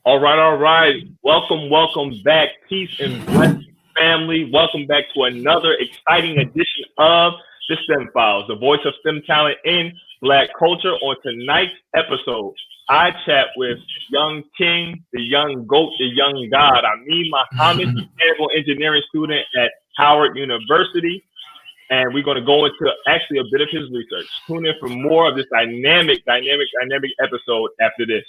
All right. Welcome back. Peace and blessings, family. Welcome back to another exciting edition of the STEM Files, the voice of STEM talent in Black culture. On tonight's episode, I chat with young king, the young goat, the young god, Ameen Muhammad, mechanical engineering student at Howard University. And we're going to go into actually a bit of his research. Tune in for more of this dynamic episode after this.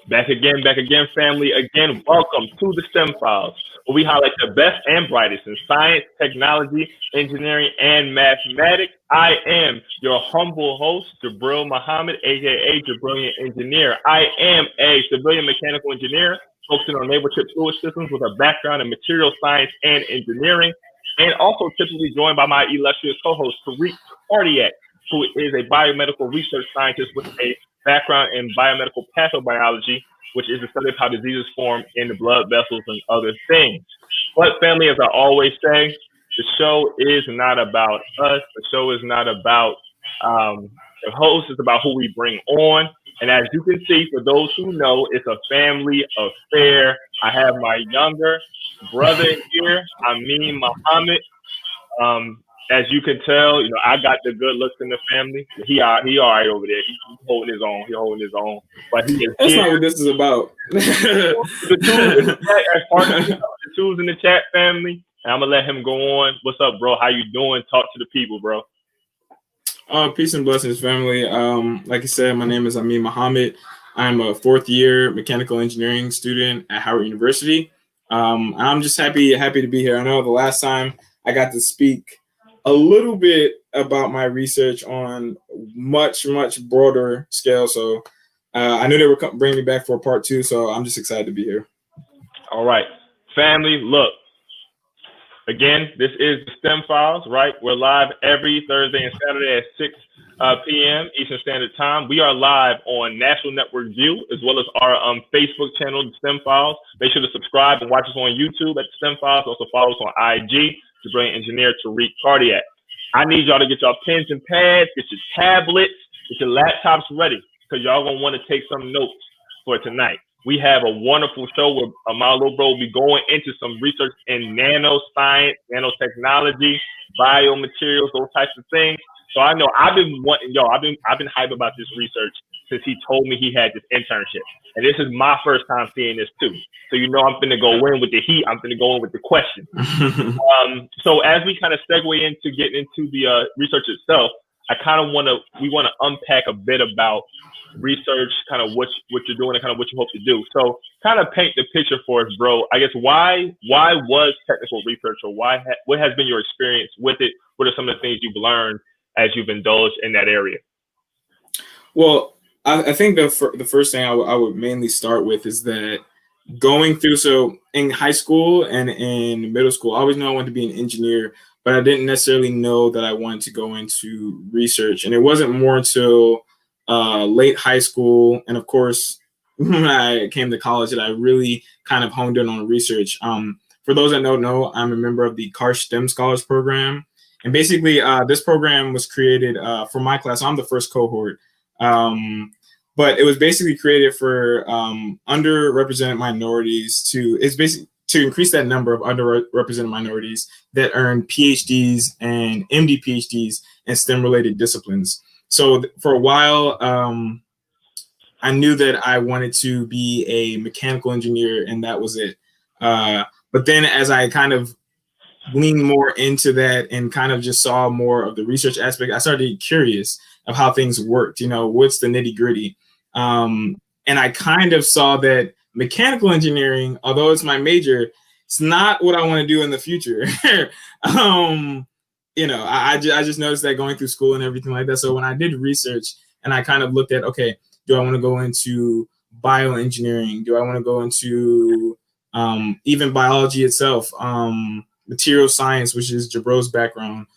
Back again, family. Again, welcome to the STEM Files, where we highlight the best and brightest in science, technology, engineering, and mathematics. I am your humble host, Jabril Muhammad, aka Jabrilliant Engineer. I am a civilian mechanical engineer focusing on naval ship fluid systems with a background in material science and engineering, and also typically joined by my illustrious co-host, Tariq Cardiac, who is a biomedical research scientist with a background in biomedical pathobiology, which is the study of how diseases form in the blood vessels and other things. But family, as I always say, the show is not about us. The show is not about the host. It's about who we bring on. And as you can see, for those who know, it's a family affair. I have my younger brother here, Ameen Muhammad. As you can tell, I got the good looks in the family. He all right over there. He's holding his own. But he is That's not what this is about. the two's in the chat, family. And I'm gonna let him go on. What's up, bro? How you doing? Talk to the people, bro. Peace and blessings, family. Like I said, my name is Ameen Muhammad. I'm a fourth year mechanical engineering student at Howard University. I'm just happy to be here. I know the last time I got to speak a little bit about my research on much broader scale. So I knew they were bringing me back for a part 2. So I'm just excited to be here. All right, family. Look, again, this is the STEM Files, right? We're live every Thursday and Saturday at 6 p.m. Eastern Standard Time. We are live on National Network View, as well as our Facebook channel, the STEM Files. Make sure to subscribe and watch us on YouTube at the STEM Files. Also follow us on IG. The brilliant engineer Tariq Cardiac. I need y'all to get y'all pens and pads, get your tablets, get your laptops ready, because y'all gonna want to take some notes for tonight. We have a wonderful show where my little bro will be going into some research in nanoscience, nanotechnology, biomaterials, those types of things. So I know I've been hyped about this research since he told me he had this internship. And this is my first time seeing this too. So I'm finna go in with the heat. I'm finna go in with the question. So as we kind of segue into getting into the research itself, we want to unpack a bit about research, kind of what you're doing and kind of what you hope to do. So kind of paint the picture for us, bro. I guess why was technical research, or what has been your experience with it? What are some of the things you've learned as you've indulged in that area? Well, I think the first thing I would mainly start with is that going through, so in high school and in middle school, I always knew I wanted to be an engineer, but I didn't necessarily know that I wanted to go into research. And it wasn't more until late high school, and of course, when I came to college, that I really kind of honed in on research. For those that don't know, I'm a member of the CAR STEM Scholars Program. And basically, this program was created for my class. I'm the first cohort. But it was basically created for underrepresented minorities to increase that number of underrepresented minorities that earn PhDs and MD PhDs in STEM-related disciplines. So for a while, I knew that I wanted to be a mechanical engineer, and that was it. But then as I kind of leaned more into that and kind of just saw more of the research aspect, I started to get curious of how things worked. What's the nitty gritty? And I kind of saw that mechanical engineering, although it's my major, it's not what I want to do in the future. I just noticed that going through school and everything like that. So when I did research and I kind of looked at, okay, do I want to go into bioengineering? Do I want to go into even biology itself? Material science, which is Jabro's background.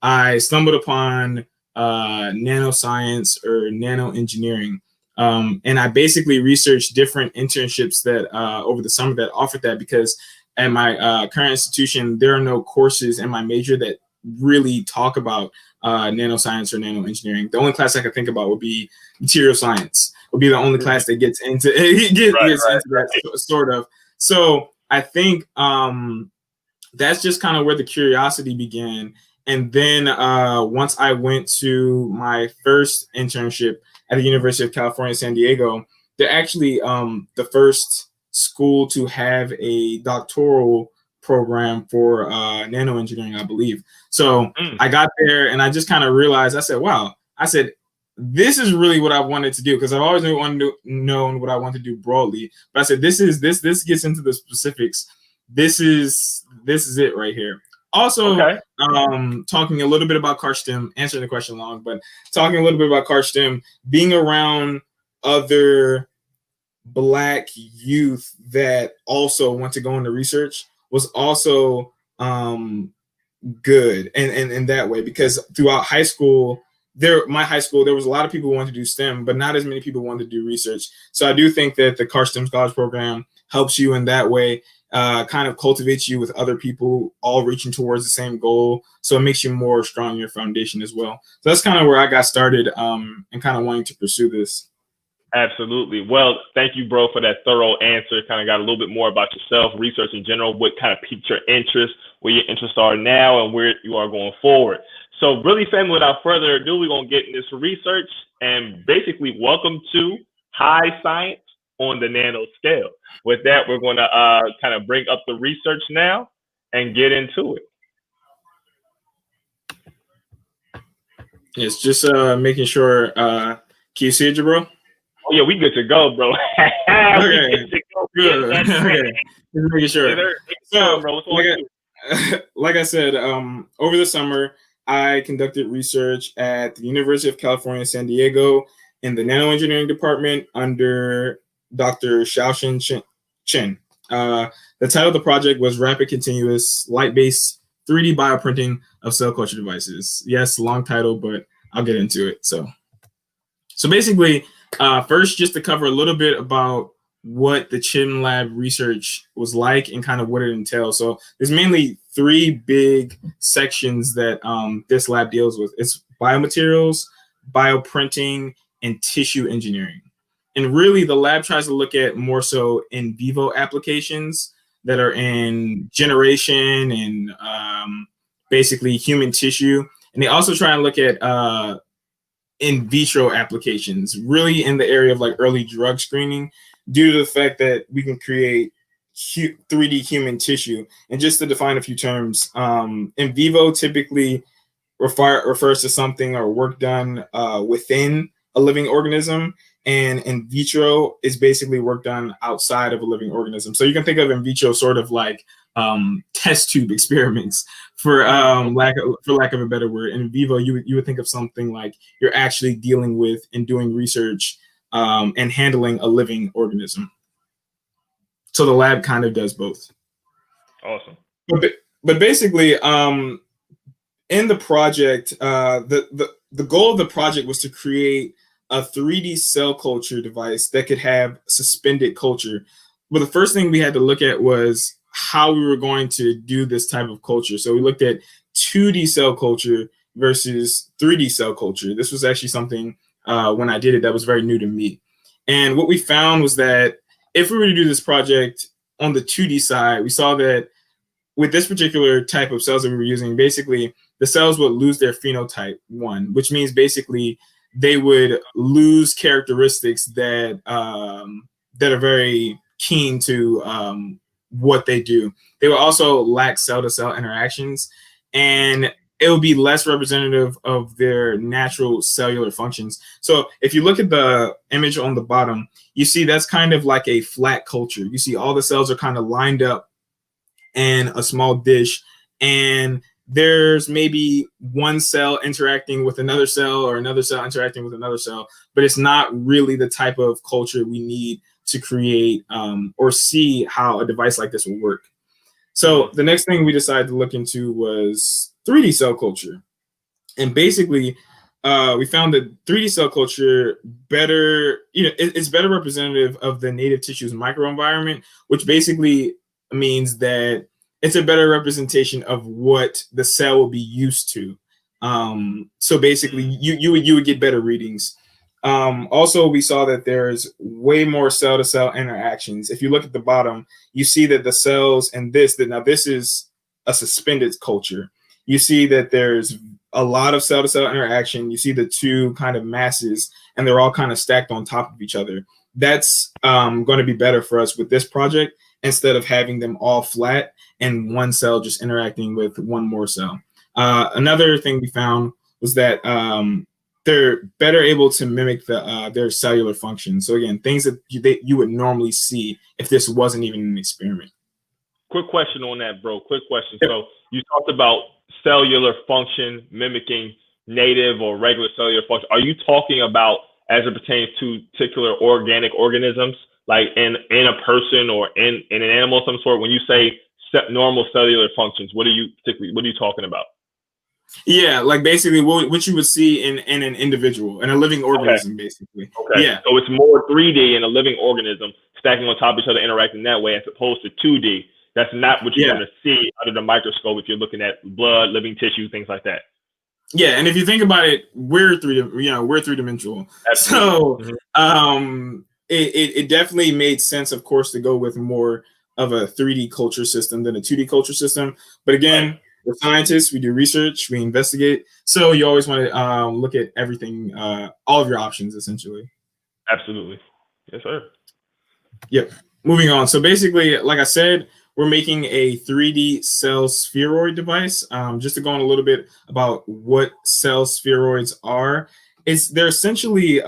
I stumbled upon nanoscience or nanoengineering. And I basically researched different internships that over the summer that offered that, because at my current institution, there are no courses in my major that really talk about nanoscience or nanoengineering. The only class I could think about would be material science. Would be the only class that gets into that sort of. So I think that's just kind of where the curiosity began. And then once I went to my first internship at the University of California, San Diego, they're actually the first school to have a doctoral program for nanoengineering, I believe. So I got there and I just kind of realized, I said, wow, I said, this is really what I wanted to do, because I've always known what I want to do broadly. But I said, this gets into the specifics. This is it right here. Also, talking a little bit about CarSTEM, answering the question long, but talking a little bit about CarSTEM, being around other Black youth that also want to go into research was also good and in that way, because throughout high school, my high school, there was a lot of people who wanted to do STEM, but not as many people wanted to do research. So I do think that the CarSTEM Scholars Program helps you in that way, kind of cultivates you with other people all reaching towards the same goal. So it makes you more strong in your foundation as well. So that's kind of where I got started and kind of wanting to pursue this. Absolutely. Well, thank you, bro, for that thorough answer. Kind of got a little bit more about yourself, research in general, what kind of piqued your interest, where your interests are now, and where you are going forward. So really, family, without further ado, we're going to get into this research and basically welcome to high science on the nano scale. With that, we're going to kind of bring up the research now and get into it. It's just making sure. Can you see it, bro? Oh, yeah, we good to go, bro. Okay. Good. Okay. Just making sure. So, bro, like I said, over the summer, I conducted research at the University of California, San Diego in the nanoengineering department under Dr. Xiaoxin Chen. The title of the project was Rapid Continuous Light-Based 3D Bioprinting of Cell Culture Devices. Yes, long title, but I'll get into it. So basically, first, just to cover a little bit about what the Chin Lab research was like and kind of what it entails. So there's mainly three big sections that this lab deals with. It's biomaterials, bioprinting, and tissue engineering. And really, the lab tries to look at more so in vivo applications that are in generation and basically human tissue. And they also try and look at in vitro applications, really in the area of like early drug screening, due to the fact that we can create 3D human tissue. And just to define a few terms, in vivo typically refers to something or work done within a living organism, and in vitro is basically work done outside of a living organism. So you can think of in vitro sort of like test tube experiments, for lack of a better word. In vivo, you would think of something like you're actually dealing with and doing research and handling a living organism. So the lab kind of does both. Awesome. But basically, in the project, the goal of the project was to create a 3D cell culture device that could have suspended culture. But the first thing we had to look at was how we were going to do this type of culture. So we looked at 2D cell culture versus 3D cell culture. This was actually something when I did it that was very new to me. And what we found was that if we were to do this project on the 2D side, we saw that with this particular type of cells that we were using, basically the cells would lose their phenotype 1, which means basically they would lose characteristics that that are very keen to what they do. They would also lack cell-to-cell interactions, and it will be less representative of their natural cellular functions. So if you look at the image on the bottom, you see that's kind of like a flat culture. You see all the cells are kind of lined up in a small dish, and there's maybe one cell interacting with another cell or another cell interacting with another cell, but it's not really the type of culture we need to create or see how a device like this will work. So the next thing we decided to look into was 3D cell culture. And basically, we found that 3D cell culture better, it's better representative of the native tissue's microenvironment, which basically means that it's a better representation of what the cell will be used to. So basically, you would get better readings. Also, we saw that there's way more cell-to-cell interactions. If you look at the bottom, you see that the cells and this is a suspended culture. You see that there's a lot of cell-to-cell interaction. You see the two kind of masses, and they're all kind of stacked on top of each other. That's going to be better for us with this project instead of having them all flat and one cell just interacting with one more cell. Another thing we found was that they're better able to mimic their cellular function. So again, things that you would normally see if this wasn't even an experiment. Quick question on that, bro. Quick question. Yep. So you talked about cellular function mimicking native or regular cellular function. Are you talking about as it pertains to particular organic organisms, like in a person or in an animal of some sort? When you say normal cellular functions, what are you talking about? Yeah, like basically what you would see in an individual, in a living organism, basically. Okay. Yeah. So it's more 3D in a living organism stacking on top of each other, interacting that way, as opposed to 2D. That's not what you're going to see under the microscope if you're looking at blood, living tissue, things like that. Yeah, and if you think about it, we're three-dimensional. So it definitely made sense, of course, to go with more of a 3D culture system than a 2D culture system. But again, we're scientists, we do research, we investigate. So you always want to look at everything, all of your options, essentially. Absolutely. Yes, sir. Yep. Moving on. So basically, like I said, we're making a 3D cell spheroid device. Just to go on a little bit about what cell spheroids are, they're essentially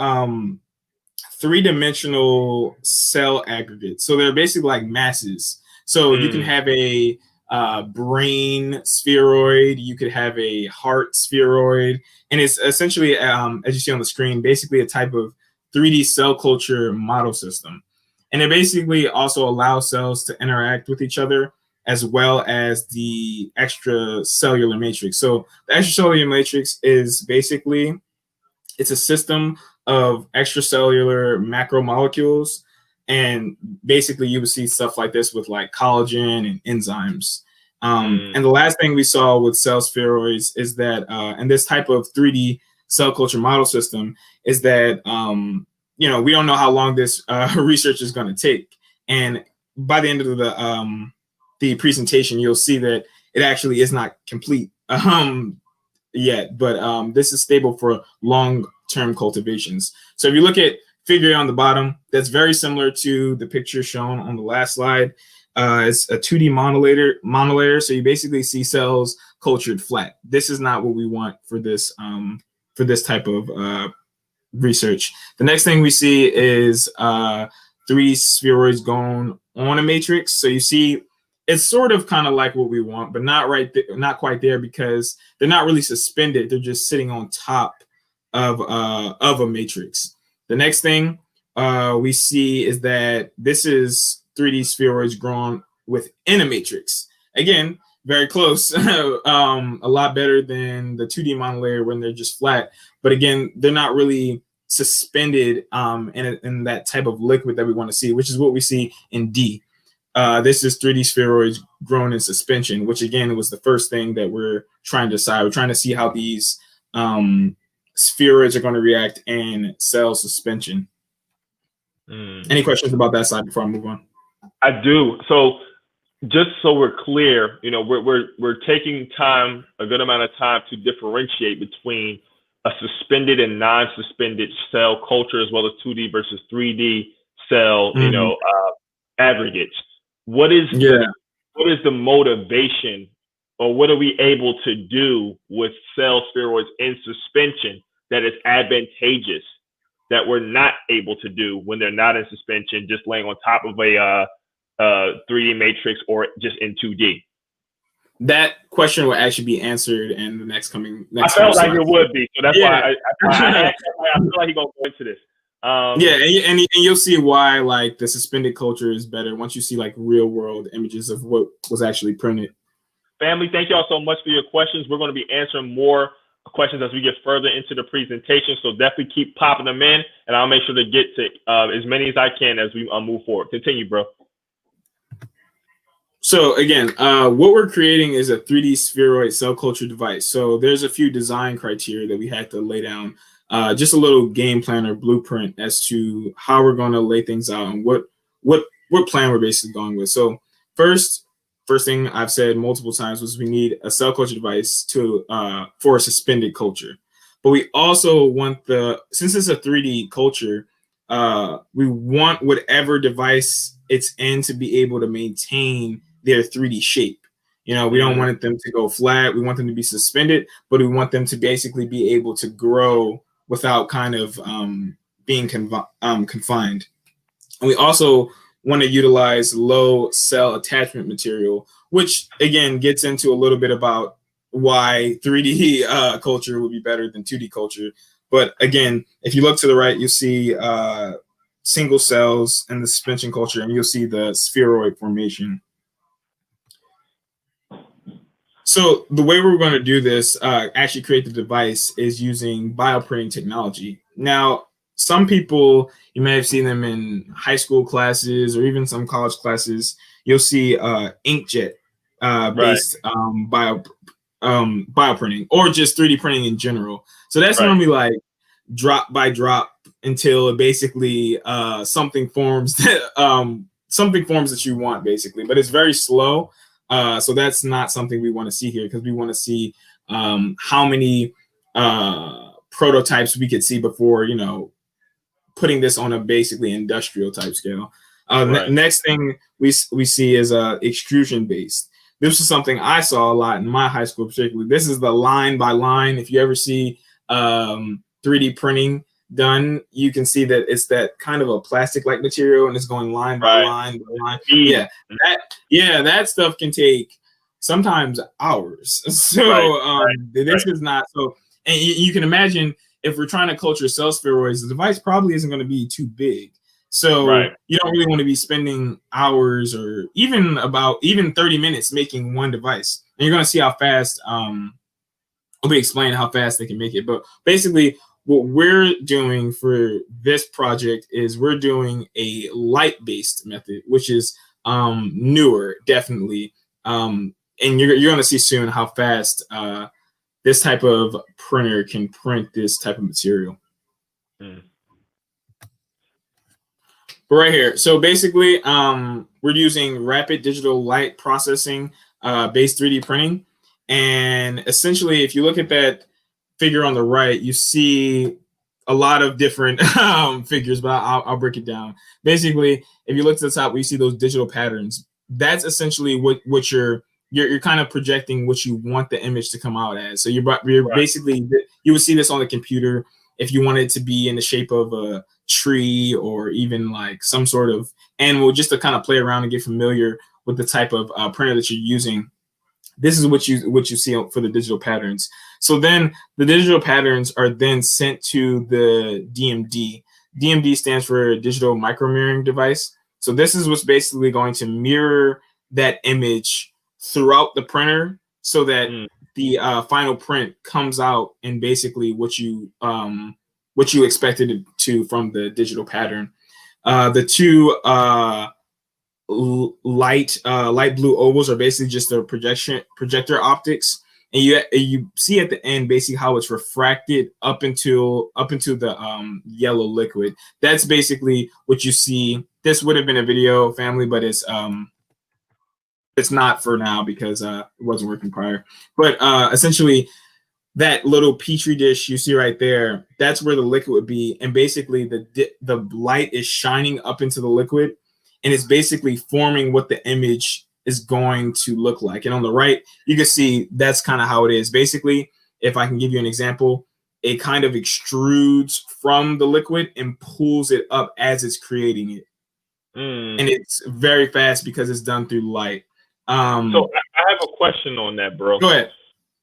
three-dimensional cell aggregates. So they're basically like masses. So you can have a brain spheroid, you could have a heart spheroid, and it's essentially, as you see on the screen, basically a type of 3D cell culture model system. And it basically also allows cells to interact with each other as well as the extracellular matrix. So the extracellular matrix is basically, it's a system of extracellular macromolecules. And basically you would see stuff like this with like collagen and enzymes. And the last thing we saw with cell spheroids is that, and this type of 3D cell culture model system is that, we don't know how long this research is going to take. And by the end of the presentation, you'll see that it actually is not complete yet, but this is stable for long-term cultivations. So if you look at figure on the bottom, that's very similar to the picture shown on the last slide. It's a 2D monolayer, so you basically see cells cultured flat. This is not what we want for this type of research. The next thing we see is 3 spheroids going on a matrix. So you see it's sort of kind of like what we want, but not quite there, because they're not really suspended. They're just sitting on top of a matrix. The next thing we see is that this is 3D spheroids grown within a matrix. Again, very close, a lot better than the 2D monolayer when they're just flat. But again, they're not really suspended in that type of liquid that we want to see, which is what we see in D. This is 3D spheroids grown in suspension, which again was the first thing that we're trying to decide. We're trying to see how these spheroids are going to react in cell suspension. Any questions about that side before I move on? I do. So just so we're clear, we're taking time, a good amount of time, to differentiate between a suspended and non-suspended cell culture, as well as 2D versus 3D cell, aggregates. What is the motivation, or what are we able to do with cell spheroids in suspension that is advantageous that we're not able to do when they're not in suspension, just laying on top of a 3D matrix or just in 2D? That question will actually be answered in the next I felt like it would be, so that's why I feel like he's gonna go into this. And you'll see why like the suspended culture is better once you see like real world images of what was actually printed. Family, thank y'all so much for your questions. We're going to be answering more questions as we get further into the presentation. So definitely keep popping them in, and I'll make sure to get to as many as I can as we move forward. Continue, bro. So again, what we're creating is a 3D spheroid cell culture device. So there's a few design criteria that we had to lay down, just a little game plan or blueprint as to how we're going to lay things out and what plan we're basically going with. So first thing I've said multiple times was we need a cell culture device to for a suspended culture, but we also want since it's a 3D culture, we want whatever device it's in to be able to maintain their 3D shape. You know, we don't want them to go flat. We want them to be suspended, but we want them to basically be able to grow without kind of being confined. And we also want to utilize low cell attachment material, which again gets into a little bit about why 3D culture would be better than 2D culture. But again, if you look to the right, you see single cells in the suspension culture, and you'll see the spheroid formation. So the way we're going to do this, actually create the device, is using bioprinting technology. Now, some people, you may have seen them in high school classes or even some college classes. You'll see inkjet based bioprinting, or just 3D printing in general. So that's normally like drop by drop until basically something forms that you want, basically. But it's very slow. So that's not something we want to see here, because we want to see how many prototypes we could see before, you know, putting this on a basically industrial type scale. Next thing we see is extrusion based. This is something I saw a lot in my high school, particularly. This is the line by line. If you ever see 3D printing done, you can see that it's that kind of a plastic-like material, and it's going line by line by line. That stuff can take sometimes hours. So this is not so. And you can imagine, if we're trying to culture cell spheroids, the device probably isn't going to be too big. So you don't really want to be spending hours or even 30 minutes making one device. And you're going to see how fast. I'll be explaining how fast they can make it. But basically, what we're doing for this project is we're doing a light-based method, which is newer, definitely. And you're going to see soon how fast this type of printer can print this type of material. But right here, so basically, we're using rapid digital light processing based 3D printing. And essentially, if you look at that figure on the right, you see a lot of different figures, but I'll break it down. Basically, if you look to the top, we see those digital patterns. That's essentially what you're kind of projecting what you want the image to come out as. So you're basically, you would see this on the computer if you want it to be in the shape of a tree or even like some sort of animal, just to kind of play around and get familiar with the type of printer that you're using. This is what you see for the digital patterns. So then the digital patterns are then sent to the DMD. DMD stands for digital micromirroring device. So this is what's basically going to mirror that image throughout the printer, so that the final print comes out in basically what you expected it to from the digital pattern. The two light blue ovals are basically just the projector optics, and you see at the end basically how it's refracted up into the yellow liquid. That's basically what you see. This would have been a video, family, but it's not for now because it wasn't working prior. But essentially, that little petri dish you see right there, that's where the liquid would be, and basically the light is shining up into the liquid, and it's basically forming what the image is going to look like. And on the right, you can see that's kind of how it is. Basically, if I can give you an example, it kind of extrudes from the liquid and pulls it up as it's creating it. And it's very fast because it's done through light. So I have a question on that, bro. Go ahead.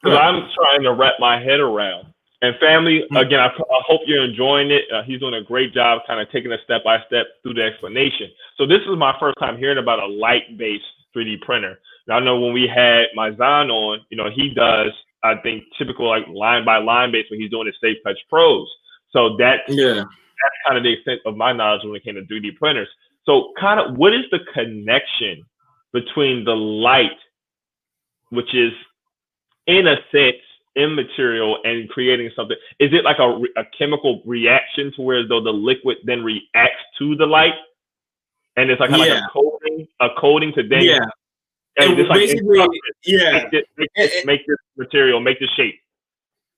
Because I'm trying to wrap my head around. And family, again, I hope you're enjoying it. He's doing a great job kind of taking it step by step through the explanation. So this is my first time hearing about a light-based 3D printer. Now, I know when we had my Zion on, he does I think, typical like line by line base when he's doing his Safe Touch Pros. So that's kind of the extent of my knowledge when it came to 3D printers. So kind of what is the connection between the light, which is in a sense immaterial, and creating something? Is it like a chemical reaction to where though the liquid then reacts to the light, and it's like kind of like a coating to then and just like basically make this material, make this shape.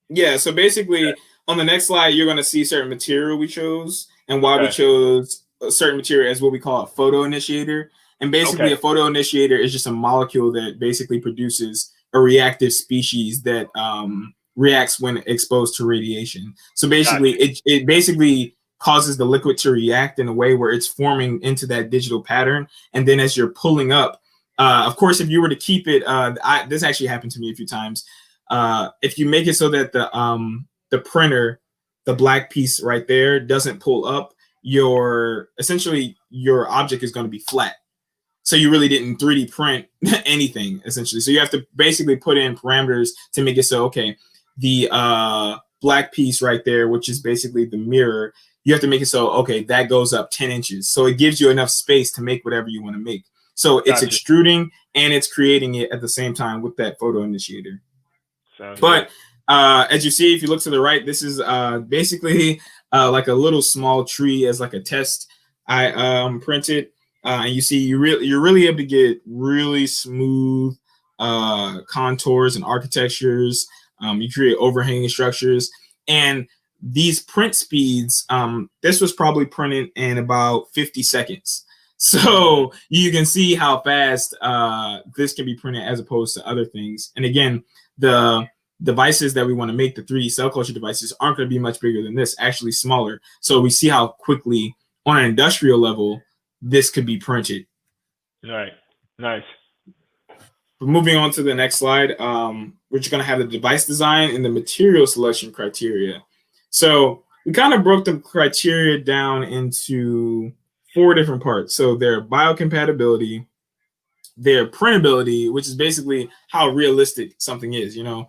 Yeah, so basically on the next slide you're going to see certain material we chose and why we chose a certain material as what we call a photo initiator. And basically a photo initiator is just a molecule that basically produces a reactive species that reacts when exposed to radiation. So basically it basically causes the liquid to react in a way where it's forming into that digital pattern. And then as you're pulling up, of course, if you were to keep it, this actually happened to me a few times. If you make it so that the printer, the black piece right there, doesn't pull up, essentially your object is going to be flat. So you really didn't 3D print anything, essentially. So you have to basically put in parameters to make it so, okay, the black piece right there, which is basically the mirror, you have to make it so, okay, that goes up 10 inches. So it gives you enough space to make whatever you want to make. So it's extruding and it's creating it at the same time with that photo initiator. But as you see, if you look to the right, this is basically like a little small tree as like a test I printed. And you see, you're really able to get really smooth contours and architectures. You create overhanging structures. And these print speeds, this was probably printed in about 50 seconds. So you can see how fast this can be printed as opposed to other things. And again, the devices that we want to make, the 3D cell culture devices, aren't going to be much bigger than this, actually smaller. So we see how quickly on an industrial level, this could be printed. Right. Nice. But moving on to the next slide, we're just going to have the device design and the material selection criteria. So we kind of broke the criteria down into 4 different parts. So their biocompatibility, their printability, which is basically how realistic something is. You know,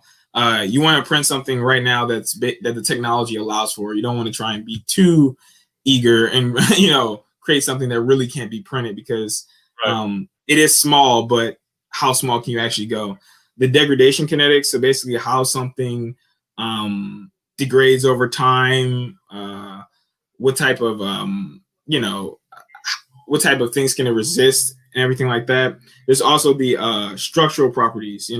you want to print something right now that the technology allows for. You don't want to try and be too eager and create something that really can't be printed because it is small, but how small can you actually go? The degradation kinetics, so basically how something degrades over time, what type of what type of things can it resist and everything like that. There's also the structural properties,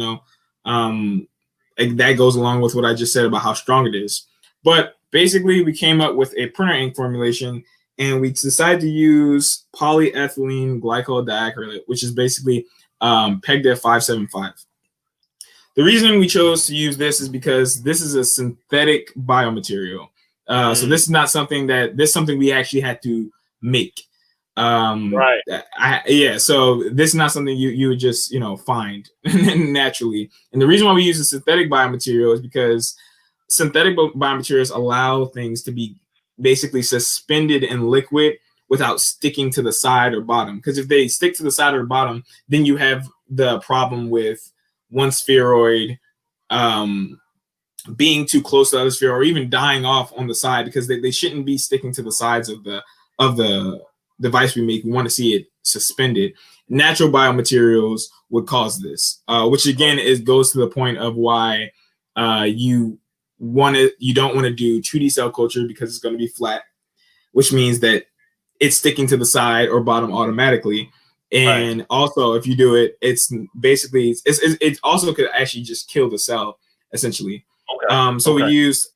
that goes along with what I just said about how strong it is. But basically we came up with a printer ink formulation and we decided to use polyethylene glycol diacrylate, which is basically pegged at 575. The reason we chose to use this is because this is a synthetic biomaterial. So this is not something something we actually had to make. So this is not something you would just find naturally. And the reason why we use a synthetic biomaterial is because synthetic biomaterials allow things to be basically suspended in liquid without sticking to the side or bottom. Because if they stick to the side or the bottom, then you have the problem with one spheroid being too close to the other sphere, or even dying off on the side, because they shouldn't be sticking to the sides of the device we make. We want to see it suspended. Natural biomaterials would cause this, which again goes to the point of why you don't want to do 2D cell culture, because it's going to be flat, which means that it's sticking to the side or bottom automatically. And also, if you do it, it's basically it also could actually just kill the cell essentially. We use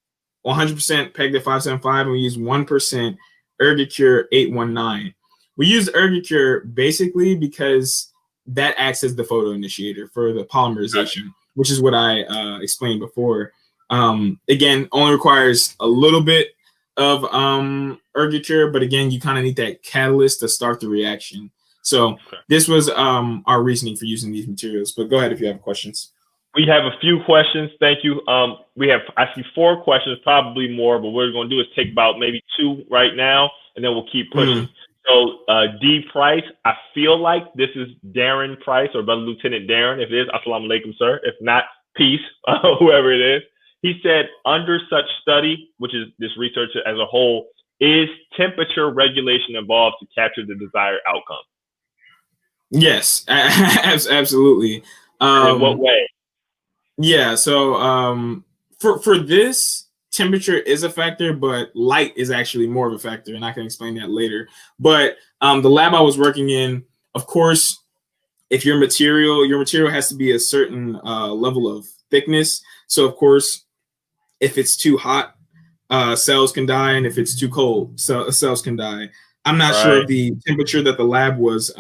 100% pegged at 575, and we use 1% Ergocure 819. We use Ergocure basically because that acts as the photo initiator for the polymerization, which is what I explained before. Again, only requires a little bit of Ergocure, but again, you kind of need that catalyst to start the reaction. So this was our reasoning for using these materials. But go ahead if you have questions. We have a few questions. Thank you. We have, I see 4 questions, probably more, but what we're going to do is take about maybe 2 right now, and then we'll keep pushing. So D Price, I feel like this is Darren Price or Brother Lieutenant Darren. If it is, assalamu alaikum, sir. If not, Peace, whoever it is. He said, under such study, which is this research as a whole, is temperature regulation involved to capture the desired outcome? Yes, absolutely. In what way? Yeah, so for this, temperature is a factor, but light is actually more of a factor, and I can explain that later. But the lab I was working in, of course, if your material has to be a certain level of thickness. So of course, if it's too hot, cells can die, and if it's too cold, cells can die. I'm not sure of the temperature that the lab was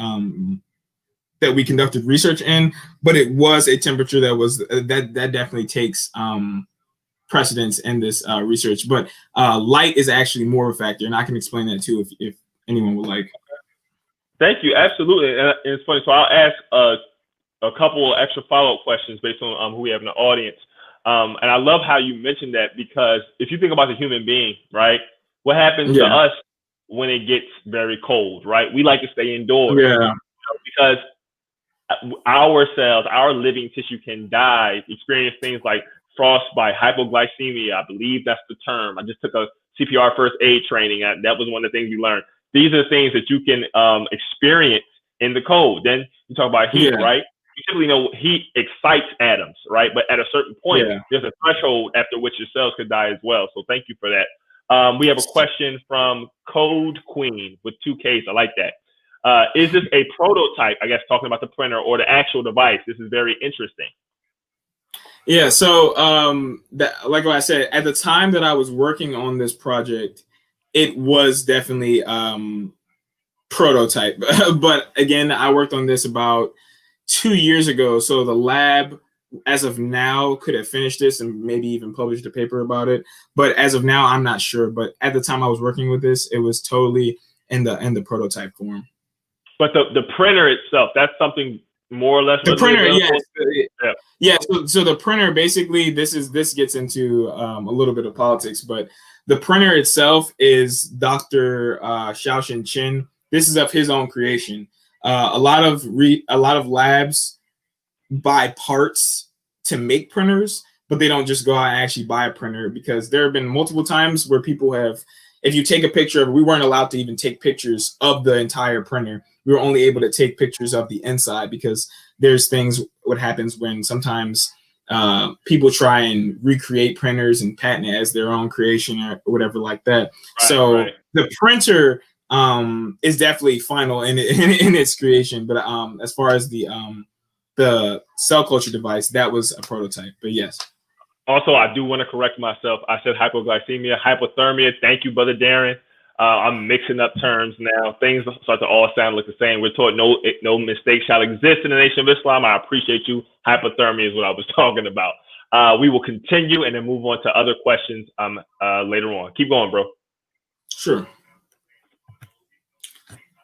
that we conducted research in, but it was a temperature that was that definitely takes precedence in this research. But light is actually more of a factor, and I can explain that too if anyone would like. Thank you. Absolutely. And it's funny. So I'll ask a couple of extra follow-up questions based on who we have in the audience. And I love how you mentioned that, because if you think about the human being, right, what happens to us when it gets very cold, right? We like to stay indoors, because our cells, our living tissue can die, experience things like frostbite, hypoglycemia. I believe that's the term. I just took a CPR first aid training. That was one of the things we learned. These are things that you can experience in the cold. Then you talk about heat, right? You typically know heat excites atoms, right? But at a certain point, there's a threshold after which your cells could die as well. So thank you for that. We have a question from Code Queen with 2 Ks. I like that. Is this a prototype, I guess, talking about the printer, or the actual device? This is very interesting. Yeah, so like I said, at the time that I was working on this project, it was definitely prototype. But again, I worked on this about 2 years ago. So the lab, as of now, could have finished this and maybe even published a paper about it. But as of now, I'm not sure. But at the time I was working with this, it was totally in the prototype form. But the printer itself, that's something more or less. The printer, yeah. So the printer, basically, this gets into a little bit of politics, but the printer itself is Dr. Xiaoxin Chen. This is of his own creation. A lot of labs buy parts to make printers, but they don't just go out and actually buy a printer, because there have been multiple times where people have, if you take a picture of, we weren't allowed to even take pictures of the entire printer. We were only able to take pictures of the inside, because there's things, what happens when sometimes people try and recreate printers and patent it as their own creation or whatever like that. The printer is definitely final in its creation, but as far as the cell culture device, that was a prototype. But yes. Also, I do want to correct myself. I said hypoglycemia, hypothermia. Thank you, Brother Darren. I'm mixing up terms now. Things start to all sound like the same. We're taught no mistake shall exist in the Nation of Islam. I appreciate you. Hypothermia is what I was talking about. We will continue and then move on to other questions later on. Keep going, bro. Sure.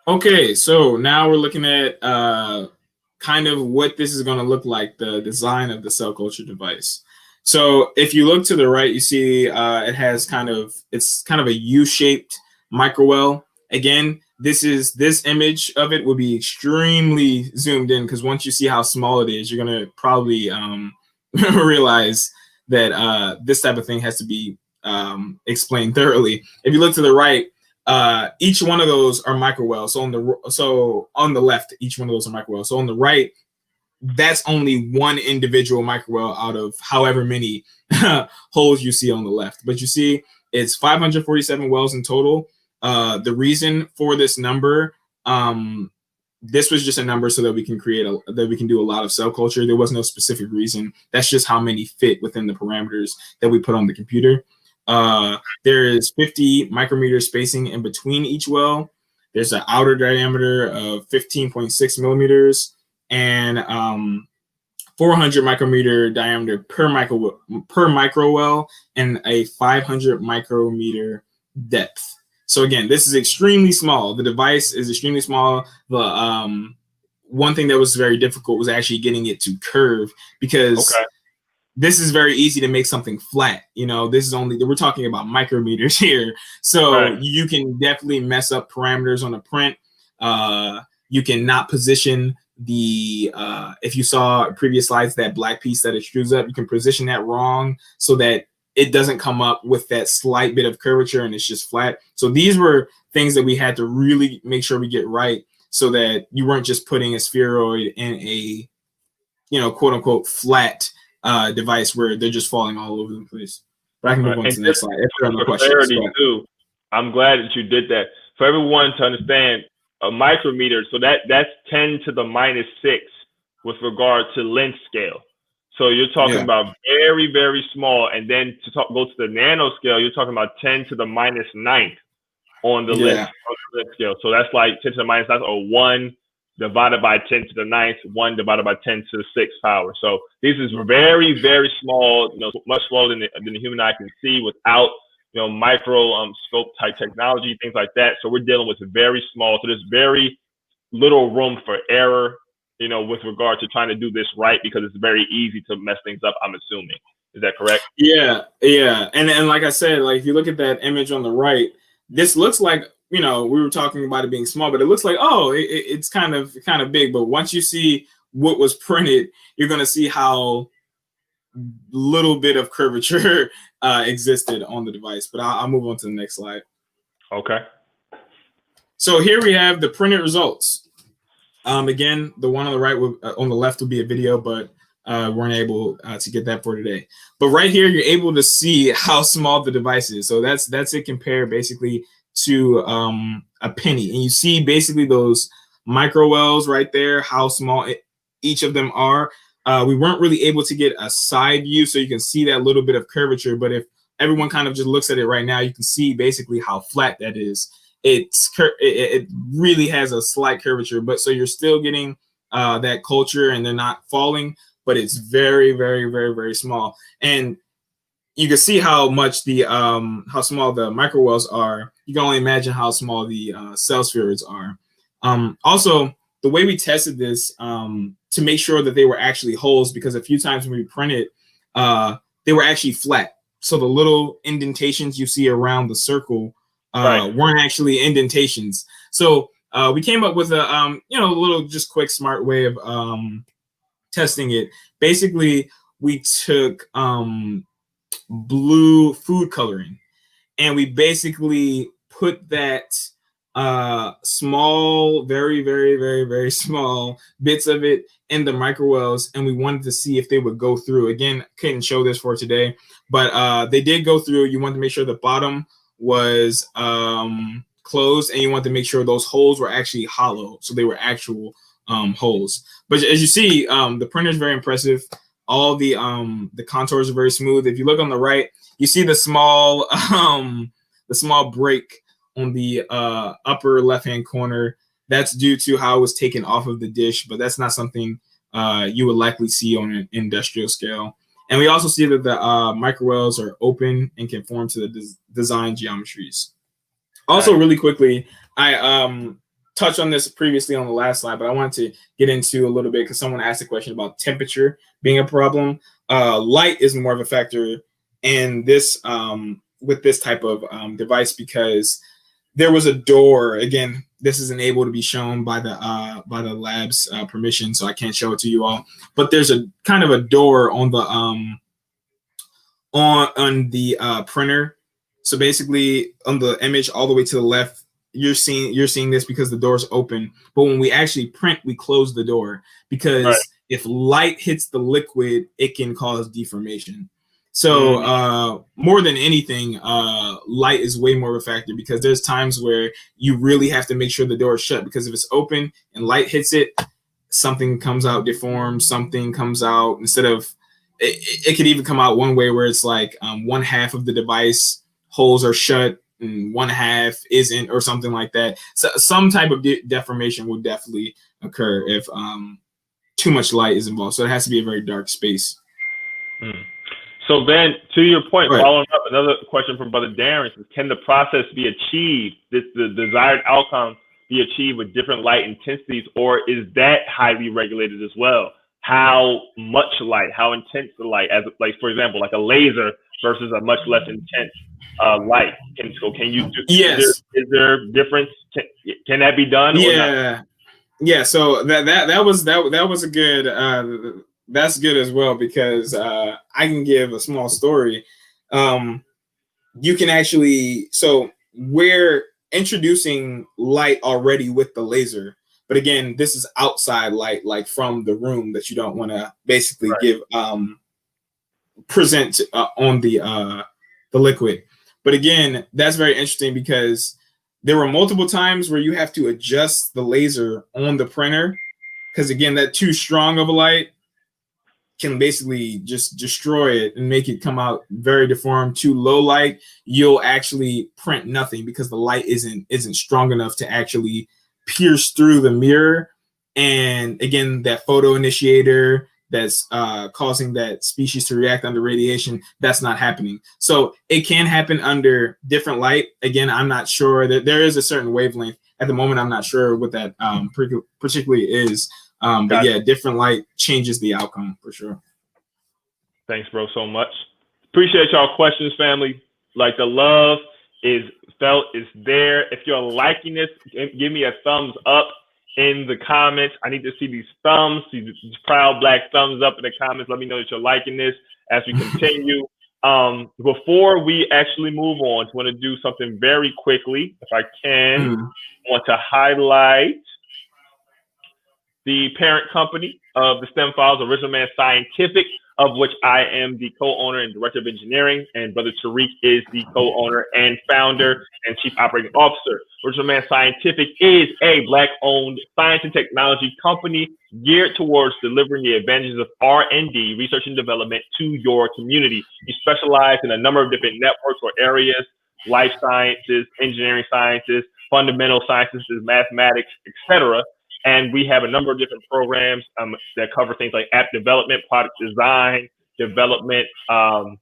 Okay, so now we're looking at kind of what this is going to look like, the design of the cell culture device. So if you look to the right, you see it's kind of a U-shaped microwell. Again, this image of it will be extremely zoomed in, because once you see how small it is, you're gonna probably realize that this type of thing has to be explained thoroughly. If you look to the right, each one of those are microwells. So on the left, each one of those are microwells. So on the right, that's only one individual microwell out of however many holes you see on the left. But you see, it's 547 wells in total. The reason for this number, this was just a number so that we can do a lot of cell culture. There was no specific reason. That's just how many fit within the parameters that we put on the computer. There is 50 micrometer spacing in between each well. There's an outer diameter of 15.6 millimeters and 400 micrometer diameter per microwell and a 500 micrometer depth. So again, this is extremely small. The device is extremely small. The one thing that was very difficult was actually getting it to curve, because this is very easy to make something flat. We're talking about micrometers here. So you can definitely mess up parameters on a print. You can not position if you saw previous slides, that black piece that extrudes up, you can position that wrong so that it doesn't come up with that slight bit of curvature and it's just flat. So these were things that we had to really make sure we get right so that you weren't just putting a spheroid in a, quote unquote flat device where they're just falling all over the place. But I can move on to the next slide. If there are no questions. Too, I'm glad that you did that. For everyone to understand, a micrometer, so that's 10 to the minus 6 with regard to length scale. So you're talking about very, very small. And then go to the nanoscale, you're talking about 10 to the minus 9th on the length scale. So that's like 10 to the minus 9th, or 1 divided by 10 to the 9th, 1 divided by 10 to the 6th power. So this is very, very small, much smaller than the human eye can see without micro scope type technology, things like that. So we're dealing with very small. So there's very little room for error, with regard to trying to do this right, because it's very easy to mess things up, I'm assuming. Is that correct? Yeah. And like I said, like if you look at that image on the right, this looks like, we were talking about it being small, but it looks like, it's kind of big. But once you see what was printed, you're going to see how little bit of curvature existed on the device. But I'll move on to the next slide. Okay. So here we have the printed results. Again, the one on the right, on the left will be a video, but weren't able to get that for today. But right here, you're able to see how small the device is. So that's it compared basically to a penny. And you see basically those micro wells right there, how small each of them are. We weren't really able to get a side view so you can see that little bit of curvature. But if everyone kind of just looks at it right now, you can see basically how flat that is. It really has a slight curvature, but so you're still getting that culture and they're not falling, but it's very, very, very, very small. And you can see how much how small the microwells are. You can only imagine how small the cell spheroids are. Also, the way we tested this to make sure that they were actually holes, because a few times when we printed, they were actually flat. So the little indentations you see around the circle weren't actually indentations. So we came up with a little just quick smart way of testing it. Basically, we took blue food coloring and we basically put that small, very, very, very, very small bits of it in the microwells, and we wanted to see if they would go through. Again, couldn't show this for today, but they did go through. You wanted to make sure the bottom was closed, and you wanted to make sure those holes were actually hollow, so they were actual holes. But as you see, the printer is very impressive. All the contours are very smooth. If you look on the right, you see the small break on the upper left-hand corner. That's due to how it was taken off of the dish, but that's not something you would likely see on an industrial scale. And we also see that the microwells are open and conform to the design geometries. Also, really quickly, I touched on this previously on the last slide, but I wanted to get into a little bit because someone asked a question about temperature being a problem. Light is more of a factor in this with this type of device, because there was a door. Again, this isn't able to be shown by the lab's permission, so I can't show it to you all. But there's a kind of a door on the printer. So basically, on the image all the way to the left, you're seeing this because the door's open. But when we actually print, we close the door because if light hits the liquid, it can cause deformation. So more than anything, light is way more of a factor, because there's times where you really have to make sure the door is shut, because if it's open and light hits it, something comes out deformed, something comes out instead of, it could even come out one way where it's like one half of the device holes are shut and one half isn't, or something like that. So some type of deformation will definitely occur if too much light is involved. So it has to be a very dark space. So then, to your point, following up, another question from Brother Darren is, can the process be achieved, the desired outcome be achieved with different light intensities, or is that highly regulated as well? How much light, how intense the light, as like, for example, like a laser versus a much less intense light. Can you do, yes. Is there difference? Can that be done? Yeah. Yeah, so that was a good that's good as well, because I can give a small story. You can actually, so we're introducing light already with the laser, but again, this is outside light, like from the room that you don't want to basically give present on the liquid. But again, that's very interesting because there were multiple times where you have to adjust the laser on the printer, because again, that too strong of a light can basically just destroy it and make it come out very deformed. Too low light, you'll actually print nothing because the light isn't strong enough to actually pierce through the mirror. And again, that photo initiator that's causing that species to react under radiation, that's not happening. So it can happen under different light. Again, I'm not sure that there is a certain wavelength. At the moment, I'm not sure what that particularly is. But yeah, different light changes the outcome for sure. Thanks, bro, so much. Appreciate y'all questions, family. Like, the love is felt, is there. If you're liking this, give me a thumbs up in the comments. I need to see these thumbs, see these proud black thumbs up in the comments. Let me know that you're liking this as we continue. Before we actually move on, I want to do something very quickly, if I can. I want to highlight the parent company of the STEM Files, Original Man Scientific, of which I am the co-owner and director of engineering, and Brother Tariq is the co-owner and founder and chief operating officer. Original Man Scientific is a Black-owned science and technology company geared towards delivering the advantages of R&D, research and development, to your community. We specialize in a number of different networks or areas: life sciences, engineering sciences, fundamental sciences, mathematics, etc. And we have a number of different programs that cover things like app development, product design, development, as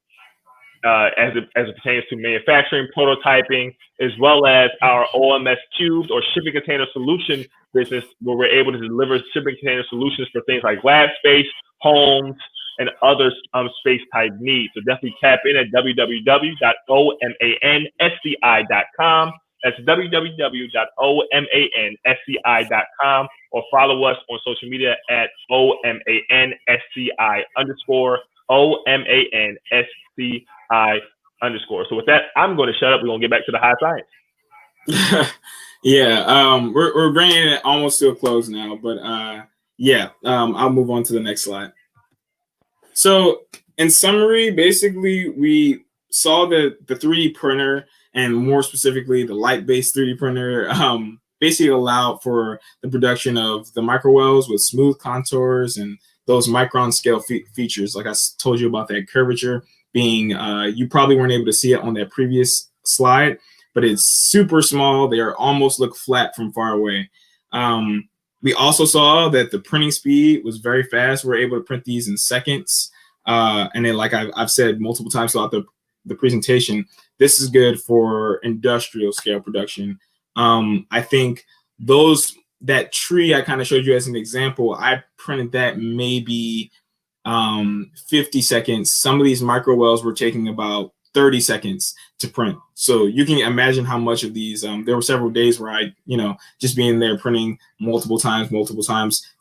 it pertains to manufacturing, prototyping, as well as our OMS cubes, or shipping container solution business, where we're able to deliver shipping container solutions for things like lab space, homes, and other space type needs. So definitely tap in at www.omansci.com. That's www.omansci.com, or follow us on social media at OMANSCI_, OMANSCI_. So with that, I'm going to shut up. We're going to get back to the high science. Yeah, we're bringing it almost to a close now, but I'll move on to the next slide. So in summary, basically, we saw that the 3D printer, and more specifically the light-based 3D printer, basically allowed for the production of the microwells with smooth contours and those micron scale features. Like I told you about that curvature being, you probably weren't able to see it on that previous slide, but it's super small. They almost look flat from far away. We also saw that the printing speed was very fast. We're able to print these in seconds. And then, like I've said multiple times throughout the presentation, this is good for industrial scale production. I think that tree I kind of showed you as an example, I printed that maybe 50 seconds. Some of these microwells were taking about 30 seconds to print. So you can imagine how much of these, there were several days where I, just being there printing multiple times,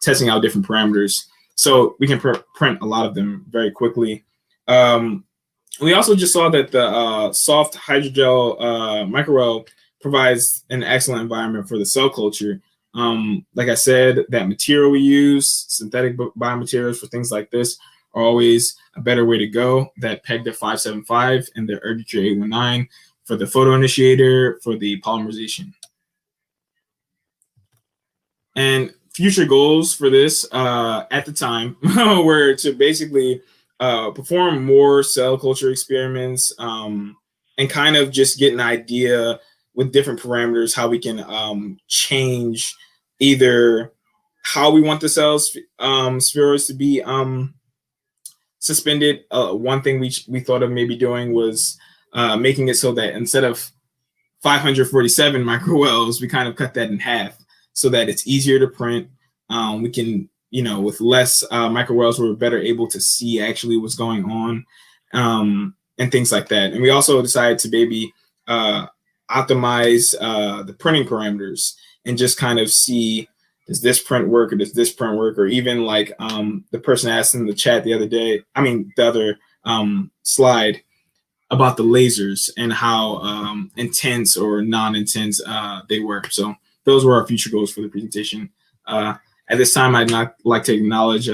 testing out different parameters. So we can print a lot of them very quickly. We also just saw that the soft hydrogel microwell provides an excellent environment for the cell culture. Like I said, that material we use, synthetic biomaterials for things like this, are always a better way to go. That PEGDA 575 and the Erditure 819 for the photo initiator, for the polymerization. And future goals for this at the time were to basically perform more cell culture experiments, and kind of just get an idea with different parameters how we can change either how we want the cells spheroids to be suspended. One thing we thought of maybe doing was making it so that instead of 547 microwells, we kind of cut that in half so that it's easier to print. We can, with less microwells, we're better able to see actually what's going on, and things like that. And we also decided to maybe optimize the printing parameters and just kind of see does this print work or does this print work? Or even like the person asked in the chat the other slide about the lasers and how intense or non-intense they were. So those were our future goals for the presentation. At this time, I'd not like to acknowledge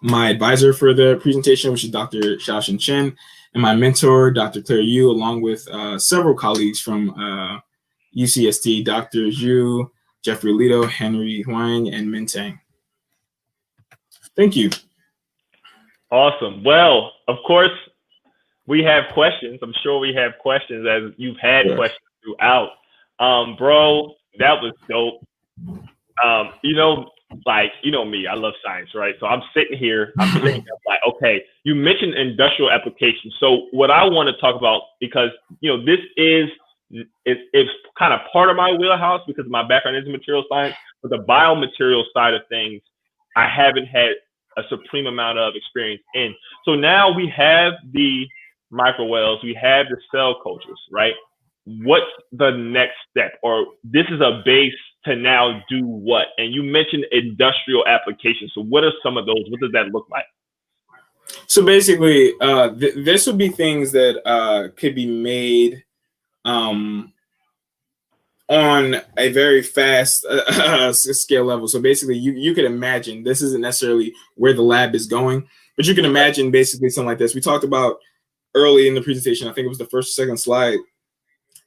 my advisor for the presentation, which is Dr. Xiaoxin Chen, and my mentor, Dr. Claire Yu, along with several colleagues from UCSD, Dr. Zhu, Jeffrey Lito, Henry Huang, and Min Tang. Thank you. Awesome. Well, of course, we have questions. I'm sure we have questions as you've had questions throughout. Bro, that was dope. You know me, I love science, right? So I'm sitting here, I'm thinking like, okay, you mentioned industrial applications. So what I want to talk about, because, this it's kind of part of my wheelhouse because my background is in material science, but the biomaterial side of things, I haven't had a supreme amount of experience in. So now we have the microwells, we have the cell cultures, right? What's the next step? Or this is a base to now do what? And you mentioned industrial applications. So what are some of those? What does that look like? So basically, this would be things that could be made on a very fast scale level. So basically, you could imagine, this isn't necessarily where the lab is going, but you can imagine basically something like this. We talked about early in the presentation, I think it was the first or second slide,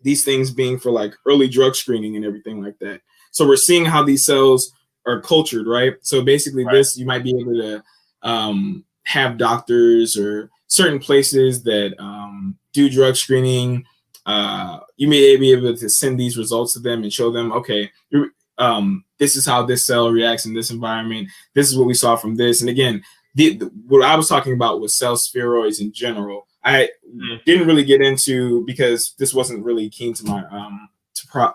these things being for like early drug screening and everything like that. So we're seeing how these cells are cultured, right? So basically this, you might be able to have doctors or certain places that do drug screening. You may be able to send these results to them and show them, okay, this is how this cell reacts in this environment. This is what we saw from this. And again, what I was talking about was cell spheroids in general. I didn't really get into, because this wasn't really keen to my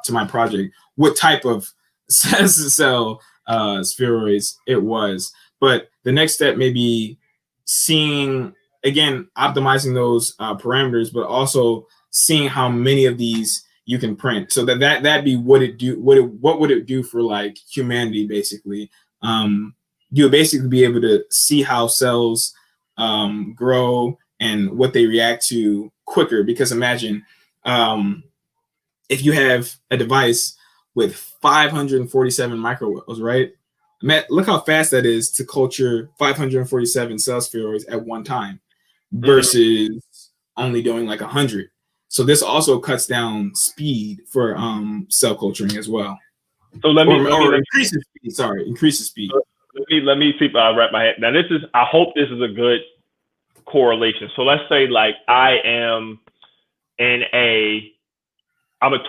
to my project, what type of cell spheroids it was. But the next step may be seeing, again, optimizing those parameters, but also seeing how many of these you can print. So that'd be what would it do for like humanity, basically. You'll basically be able to see how cells grow and what they react to quicker. Because imagine if you have a device with 547 microwells, right? Look how fast that is to culture 547 cell spheroids at one time versus only doing like 100. So this also cuts down speed for cell culturing as well. So increases speed. Sorry, increases speed. Let me see if I wrap my head. Now I hope this is a good correlation. So let's say like I'm a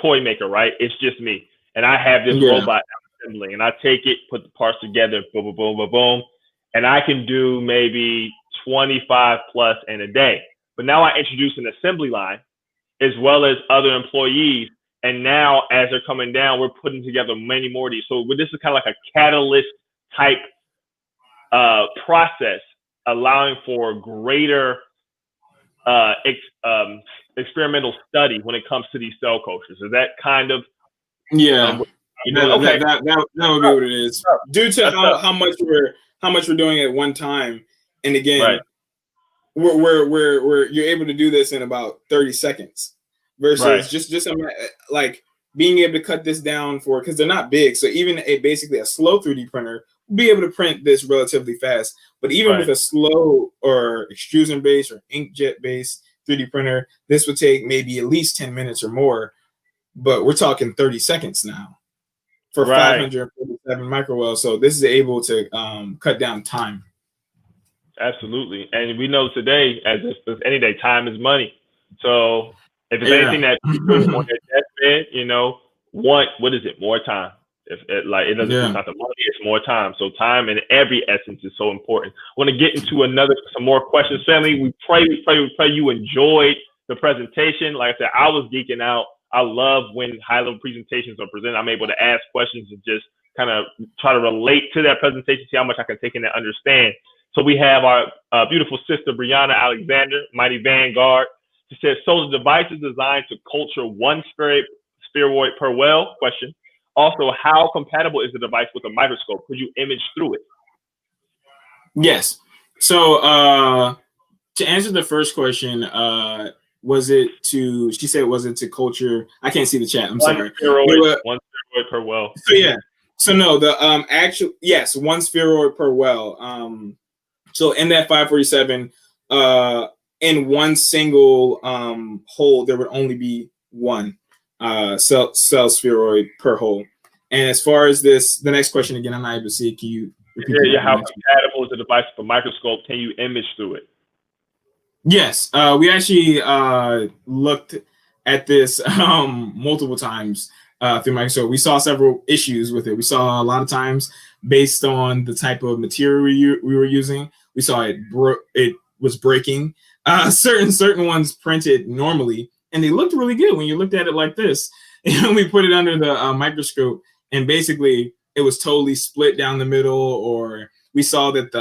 toy maker, right? It's just me, and I have this robot assembly, and I take it, put the parts together, boom, boom, boom, boom, boom, and I can do maybe 25 plus in a day. But now I introduce an assembly line as well as other employees, and now as they're coming down, we're putting together many more of these. So this is kind of like a catalyst type process, allowing for greater experimental study when it comes to these cell cultures. Is that kind of that would be what it is, due to how much we're doing at one time. And again, you're able to do this in about 30 seconds versus just like being able to cut this down for, because they're not big. So even basically a slow 3D printer will be able to print this relatively fast. But even with a slow or extrusion based or inkjet based 3D printer, this would take maybe at least 10 minutes or more. But we're talking 30 seconds now for 547 microwells. So this is able to cut down time. Absolutely. And we know today, as any day, time is money. So if it's anything that people on their deathbed, what is it? More time. If it doesn't, it's not the money, it's more time. So time in every essence is so important. I want to get into some more questions, family. We pray you enjoyed the presentation. Like I said, I was geeking out. I love when high-level presentations are presented. I'm able to ask questions and just kind of try to relate to that presentation, see how much I can take in and understand. So we have our beautiful sister, Brianna Alexander, Mighty Vanguard. She says, so the device is designed to culture one spheroid per well? Question. Also, how compatible is the device with a microscope? Could you image through it? Yes. So to answer the first question, was it to? She said, was it to culture? I can't see the chat. I'm sorry. One steroid per well. So yeah. So no, the actual yes, one spheroid per well. So in that 547, in one single hole, there would only be one cell spheroid per hole. And as far as the next question again, I'm not able to see it. Can you repeat that? Yeah, how compatible is the device with a microscope? Can you image through it? Yes, we actually looked at this multiple times through Microsoft. We saw several issues with it. We saw a lot of times based on the type of material we were using. We saw it was breaking. Certain ones printed normally, and they looked really good when you looked at it like this. And we put it under the microscope, and basically it was totally split down the middle. Or we saw that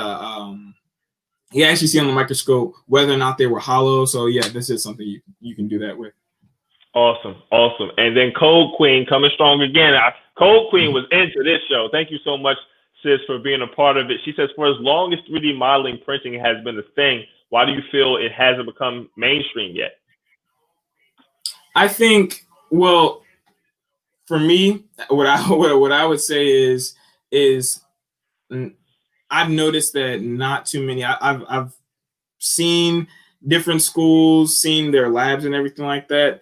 you actually see on the microscope whether or not they were hollow. So yeah, this is something you can do that with. Awesome. And then Cold Queen coming strong again. Cold Queen was into this show. Thank you so much, sis, for being a part of it. She says, for as long as 3D modeling printing has been a thing, why do you feel it hasn't become mainstream yet? I think, well, for me, what I would say is I've noticed that not too many. I've seen different schools, seen their labs and everything like that.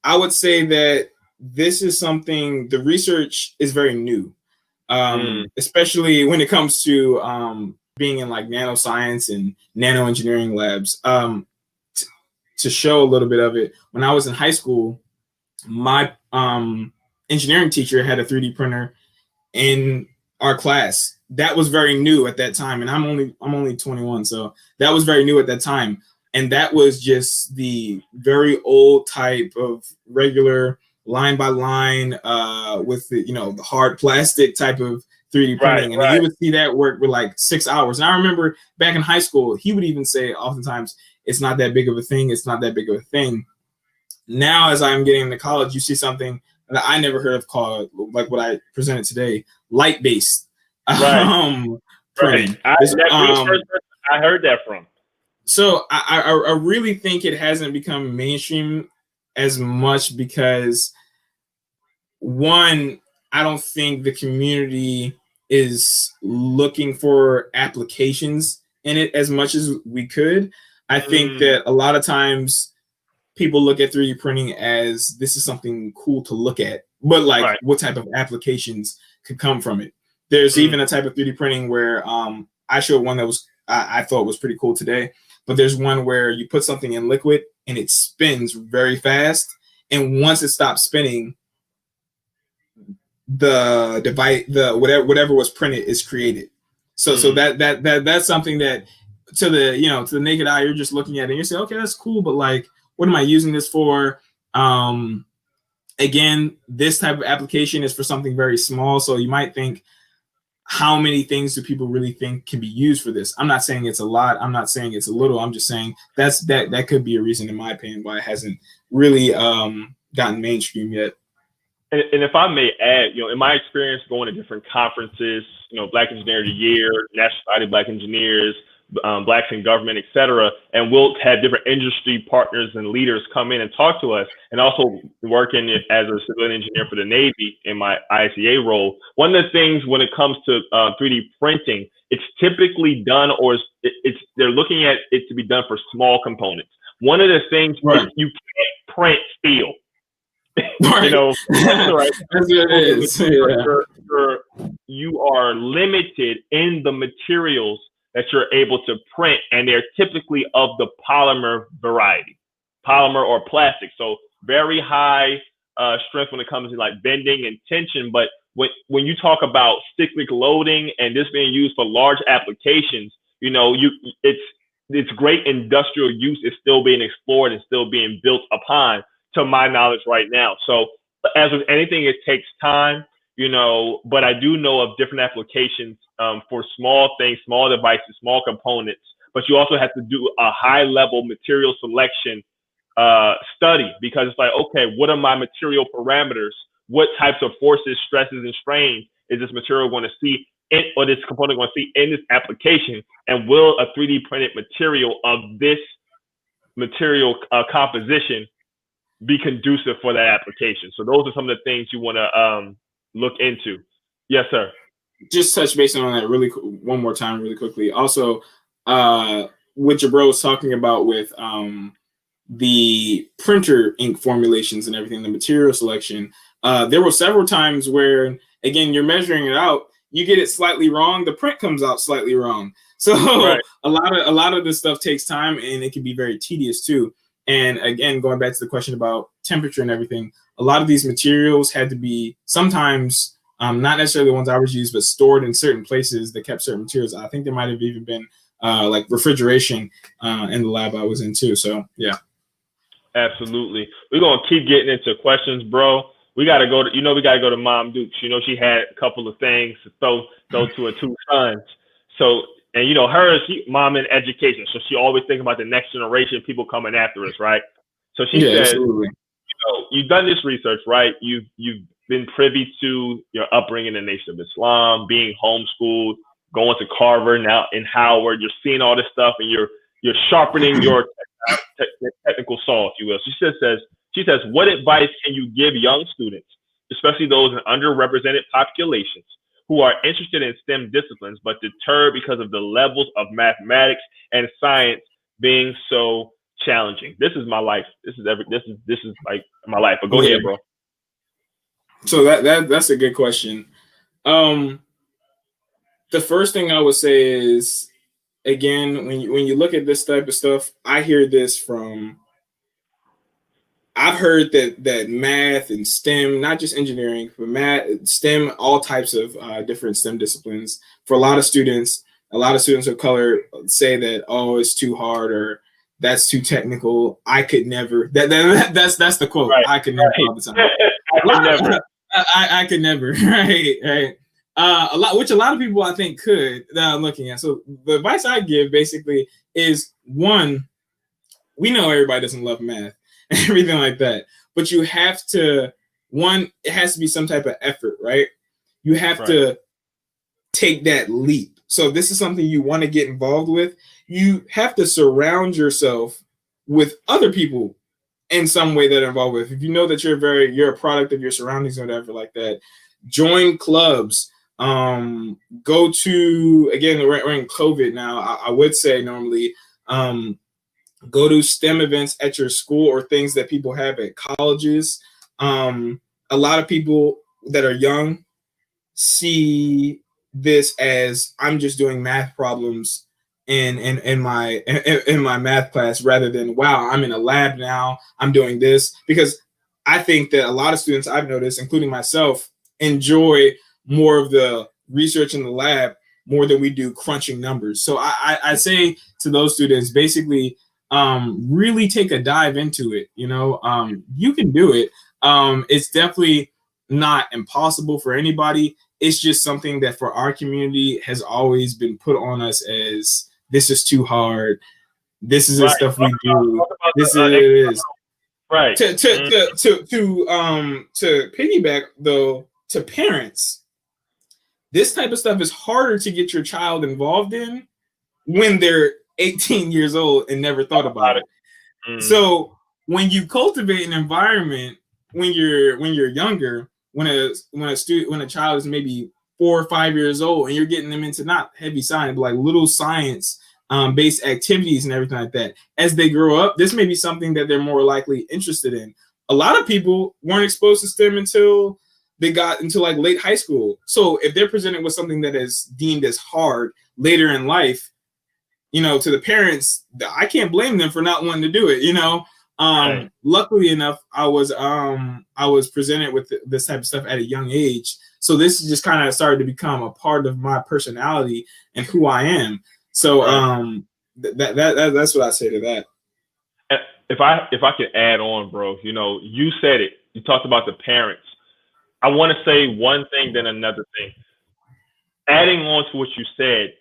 I would say that this is something, the research is very new, especially when it comes to being in like nanoscience and nano engineering labs. To show a little bit of it, when I was in high school, my engineering teacher had a 3D printer in our class. That was very new at that time, and I'm only 21, so that was very new at that time. And that was just the very old type of regular line by line with the hard plastic type of 3D printing. And you would see that work with like 6 hours. And I remember back in high school, he would even say oftentimes, it's not that big of a thing. It's not that big of a thing. Now, as I'm getting into college, you see something that I never heard of called, like what I presented today, light-based printing. I heard that from. So I really think it hasn't become mainstream as much because, one, I don't think the community is looking for applications in it as much as we could. I think that a lot of times people look at 3D printing as this is something cool to look at, but like what type of applications could come from it. There's even a type of 3D printing where I showed one that was I thought was pretty cool today, but there's one where you put something in liquid and it spins very fast, and once it stops spinning, the device, whatever was printed is created. So that's something that to the naked eye, you're just looking at it and you say, okay, that's cool, but like, what am I using this for? Again, this type of application is for something very small. So you might think, how many things do people really think can be used for this? I'm not saying it's a lot. I'm not saying it's a little. I'm just saying that could be a reason, in my opinion, why it hasn't really gotten mainstream yet. And if I may add, in my experience going to different conferences, Black Engineer of the Year, National Society of Black Engineers, Blacks in Government, et cetera, and we'll have different industry partners and leaders come in and talk to us, and also working as a civilian engineer for the Navy in my ICA role. One of the things when it comes to 3D printing, it's typically done, or they're looking at it to be done for small components. One of the things is you can't print steel. That's right. That's what it is. You are limited in the materials that you're able to print, and they're typically of the polymer variety, polymer or plastic. So very high strength when it comes to like bending and tension. But when you talk about cyclic loading and this being used for large applications, it's great industrial use is still being explored and still being built upon, to my knowledge right now. So as with anything, it takes time, but I do know of different applications for small things, small devices, small components, but you also have to do a high level material selection study, because it's like, okay, what are my material parameters what types of forces, stresses, and strains is this material going to see in, or this component going to see in this application, and will a 3D printed material of this material composition be conducive for that application? So those are some of the things you want to look into. Yes, sir. Just touch base on that one more time really quickly. Also, what your bro was talking about with the printer ink formulations and everything, the material selection, there were several times where, again, you're measuring it out, you get it slightly wrong, the print comes out slightly wrong. So right. a lot of this stuff takes time, and it can be very tedious too. And again, going back to the question about temperature and everything, a lot of these materials had to be sometimes not necessarily the ones I was used, but stored in certain places that kept certain materials. I think there might have even been like refrigeration in the lab I was in too. So yeah. Absolutely. We're going to keep getting into questions, bro. We got to go to, we got to go to Mom Dukes. She had a couple of things to throw to her two sons. So, and mom in education. So she always thinking about the next generation, people coming after us, right? So she said, absolutely. You've done this research, right? You've been privy to your upbringing in the Nation of Islam, being homeschooled, going to Harvard, now in Howard. You're seeing all this stuff, and you're sharpening your technical saw, if you will. She says, what advice can you give young students, especially those in underrepresented populations, who are interested in STEM disciplines but deterred because of the levels of mathematics and science being so challenging? This is my life. This is like my life. But go ahead, bro. So that's a good question. The first thing I would say is, again, when you look at this type of stuff, I've heard that math and STEM, not just engineering, but math, STEM, all types of different STEM disciplines, for a lot of students of color say that, oh, it's too hard, or that's too technical. I could never. That's the quote. Right. I could never all the time. I could never. Right. Which a lot of people I think could, that I'm looking at. So the advice I give basically is, one, we know everybody doesn't love math and everything like that, but you have to, it has to be some type of effort, right? You have to take that leap. So if this is something you want to get involved with, you have to surround yourself with other people in some way that are involved with. If you know that you're a product of your surroundings or whatever like that, join clubs. Go to, again, we're in COVID now, I would say normally, go to STEM events at your school or things that people have at colleges. A lot of people that are young see this as, I'm just doing math problems in my math class, rather than, wow, I'm in a lab now, I'm doing this. Because I think that a lot of students I've noticed, including myself, enjoy more of the research in the lab more than we do crunching numbers. So I say to those students, basically, really take a dive into it. You can do it. It's definitely not impossible for anybody. It's just something that for our community has always been put on us as, this is too hard. This is the stuff we do. This is right. To piggyback though, to parents, this type of stuff is harder to get your child involved in when they're 18 years old and never thought about it. So when you cultivate an environment when you're younger, when a child is maybe 4 or 5 years old, and you're getting them into not heavy science, but like little science based activities and everything like that, as they grow up, this may be something that they're more likely interested in. A lot of people weren't exposed to STEM until they got into like late high school. So if they're presented with something that is deemed as hard later in life, to the parents, I can't blame them for not wanting to do it. Right. Luckily enough, I was presented with this type of stuff at a young age. So this just kind of started to become a part of my personality and who I am. So that's what I say to that. If I could add on, bro, you said it. You talked about the parents. I want to say one thing, then another thing. Adding on to what you said,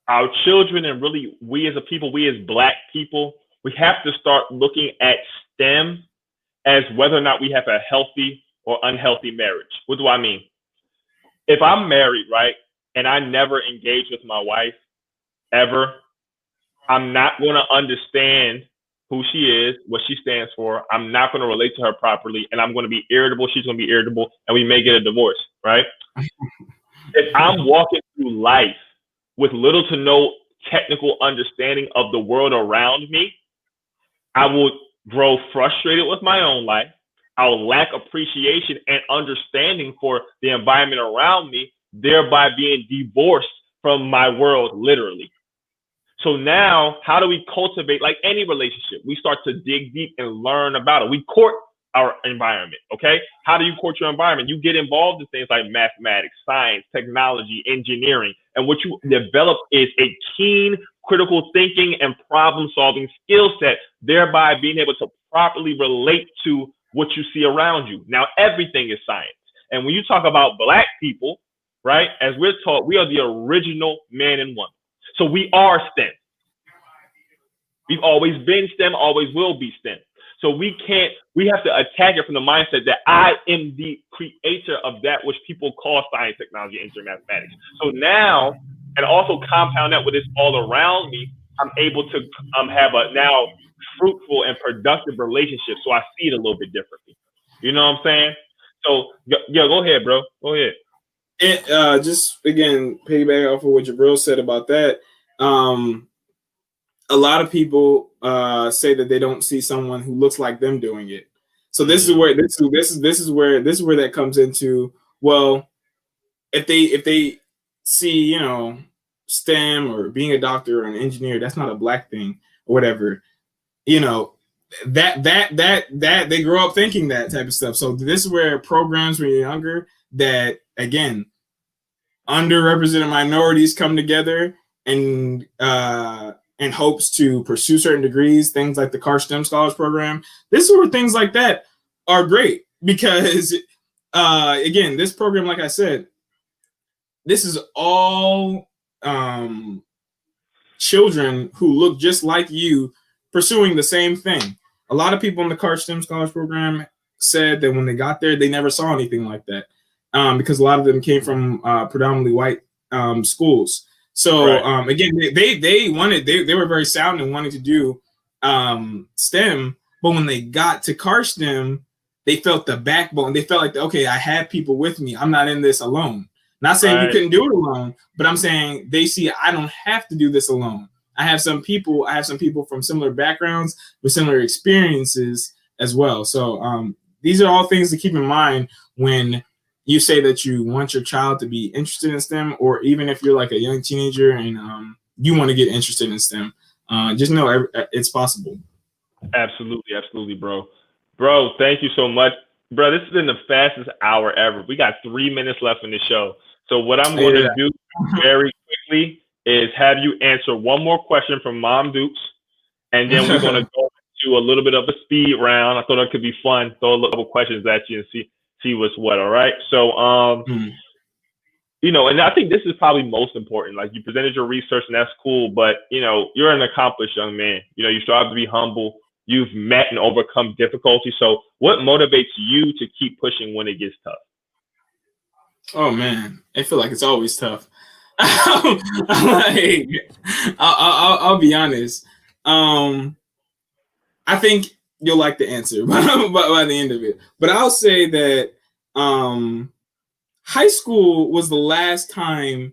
our children, and really we as a people, we as Black people, we have to start looking at STEM as whether or not we have a healthy or unhealthy marriage. What do I mean? If I'm married, right, and I never engage with my wife ever, I'm not going to understand who she is, what she stands for. I'm not going to relate to her properly, and I'm going to be irritable. She's going to be irritable, and we may get a divorce, right? If I'm walking through life with little to no technical understanding of the world around me, I will grow frustrated with my own life. I'll lack appreciation and understanding for the environment around me, thereby being divorced from my world, literally. So now, how do we cultivate, like any relationship? We start to dig deep and learn about it. We court our environment, okay? How do you court your environment? You get involved in things like mathematics, science, technology, engineering, and what you develop is a keen critical thinking and problem-solving skill set, thereby being able to properly relate to what you see around you. Now, everything is science. And when you talk about Black people, right, as we're taught, we are the original man and woman. So we are STEM. We've always been STEM, always will be STEM. So we have to attack it from the mindset that I am the creator of that which people call science, technology, engineering, mathematics. So now, and also compound that with this all around me, I'm able to have a now fruitful and productive relationship. So I see it a little bit differently. You know what I'm saying? So, yeah, go ahead, bro. Go ahead. And just again, piggyback off of what Jabril said about that. A lot of people say that they don't see someone who looks like them doing it. So this is where that comes into. Well, if they see STEM or being a doctor or an engineer, that's not a Black thing or whatever. That they grow up thinking that type of stuff. So this is where programs when you're younger that again underrepresented minorities come together and in hopes to pursue certain degrees, things like the Car STEM Scholars Program. This is where things like that are great because, again, this program, like I said, this is all children who look just like you pursuing the same thing. A lot of people in the Car STEM Scholars Program said that when they got there, they never saw anything like that because a lot of them came from predominantly white schools. So right. Again, they were very sound and wanted to do STEM, but when they got to Car STEM, they felt the backbone. They felt like, okay, I have people with me. I'm not in this alone. Not saying you couldn't do it alone, but I'm saying they see I don't have to do this alone. I have some people from similar backgrounds with similar experiences as well. So these are all things to keep in mind when you say that you want your child to be interested in STEM, or even if you're like a young teenager and you want to get interested in STEM, just know it's possible. Absolutely, bro. Bro, thank you so much. Bro, this has been the fastest hour ever. We got 3 minutes left in the show. So what I'm going to do very quickly is have you answer one more question from Mom Dukes, and then we're going to go into a little bit of a speed round. I thought it could be fun. Throw a couple questions at you and see what's what. All right. So, and I think this is probably most important. Like, you presented your research and that's cool, but you're an accomplished young man. You strive to be humble. You've met and overcome difficulty. So what motivates you to keep pushing when it gets tough? Oh man, I feel like it's always tough. I'll be honest. I think you'll like the answer by the end of it. But I'll say that high school was the last time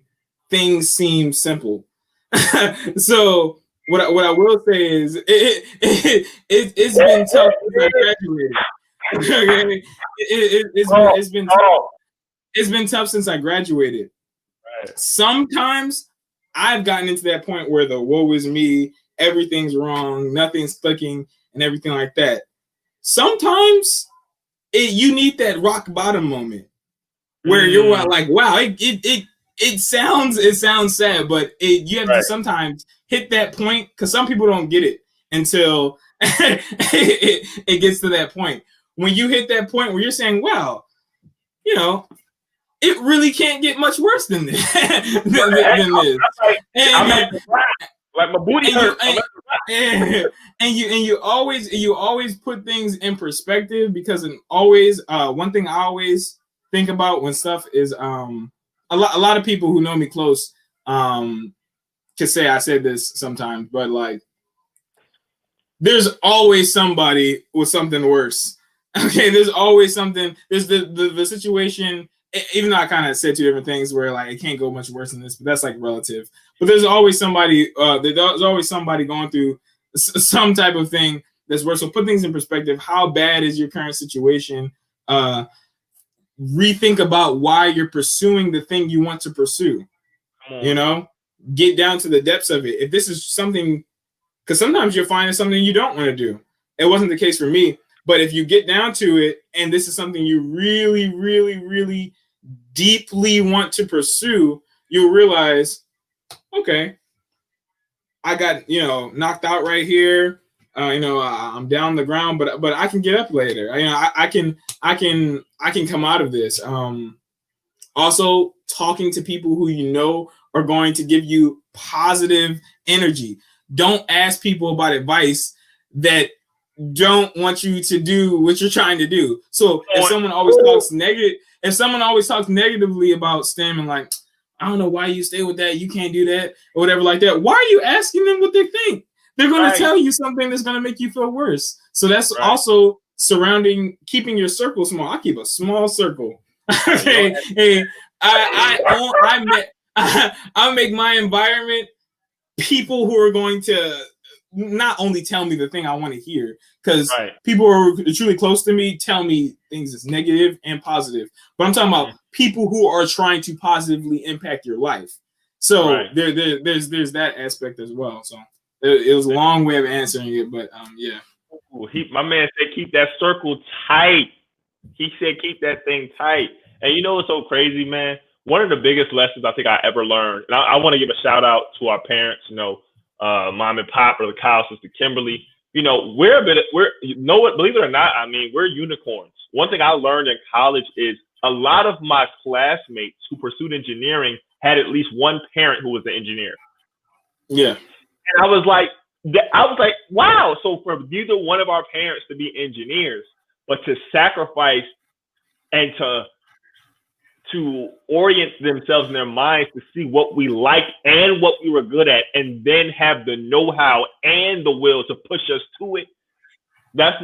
things seemed simple. So what I will say is it's been tough since I graduated. It's been tough since I graduated. Right. Sometimes I've gotten into that point where the woe is me, everything's wrong, nothing's clicking, and everything like that. Sometimes you need that rock bottom moment where you're like, wow, it sounds sad, but you have to sometimes hit that point because some people don't get it until it gets to that point. When you hit that point where you're saying, wow, it really can't get much worse than this. Like my booty hurt. And you always put things in perspective, because always one thing I always think about when stuff is a lot of people who know me close can say I said this sometimes, but like there's always somebody with something worse. Okay, there's always something. There's the situation. Even though I kind of said two different things where like it can't go much worse than this, but that's like relative. But there's always somebody. There's always somebody going through some type of thing that's worse. So put things in perspective. How bad is your current situation? Rethink about why you're pursuing the thing you want to pursue. You know, get down to the depths of it. If this is something, because sometimes you'll find it's something you don't want to do. It wasn't the case for me. But if you get down to it, and this is something you really, really, really deeply want to pursue, you'll realize, okay, I got, knocked out right here. I'm down the ground, but I can get up later. I can come out of this. Also, talking to people who you know are going to give you positive energy. Don't ask people about advice that don't want you to do what you're trying to do. So if someone always talks negatively about STEM and like, I don't know why you stay with that, you can't do that, or whatever like that, why are you asking them what they think? They're going to tell you something that's going to make you feel worse. So that's also keeping your circle small. I keep a small circle. Hey, I make my environment people who are going to not only tell me the thing I want to hear, because people who are truly close to me tell me things that's negative and positive. But I'm talking about people who are trying to positively impact your life. So there's that aspect as well. So it was a long way of answering it, but yeah. My man said keep that circle tight. He said keep that thing tight. And you know what's so crazy, man? One of the biggest lessons I think I ever learned, and I want to give a shout out to our parents, mom and pop, Brother Kyle, Sister Kimberly. Believe it or not, I mean, we're unicorns. One thing I learned in college is a lot of my classmates who pursued engineering had at least one parent who was an engineer. Yeah. And I was like, wow. So for neither one of our parents to be engineers, but to sacrifice and to orient themselves in their minds to see what we liked and what we were good at, and then have the know-how and the will to push us to it. That's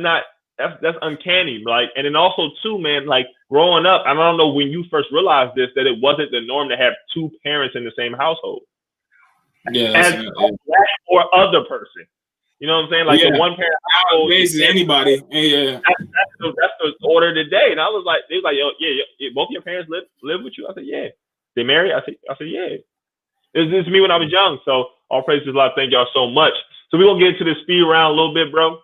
uncanny. Like, and then also too, man, like growing up, I don't know when you first realized this, that it wasn't the norm to have two parents in the same household. Yeah. As or other person. You know what I'm saying? Like the one parent household, anybody. Yeah. That's the order of the day. And I was like, they was like, yeah, both your parents live with you? I said, yeah. They married? I said, yeah. This is me when I was young. So all praise to Allah. Thank y'all so much. So we're gonna get into this speed round a little bit, bro. I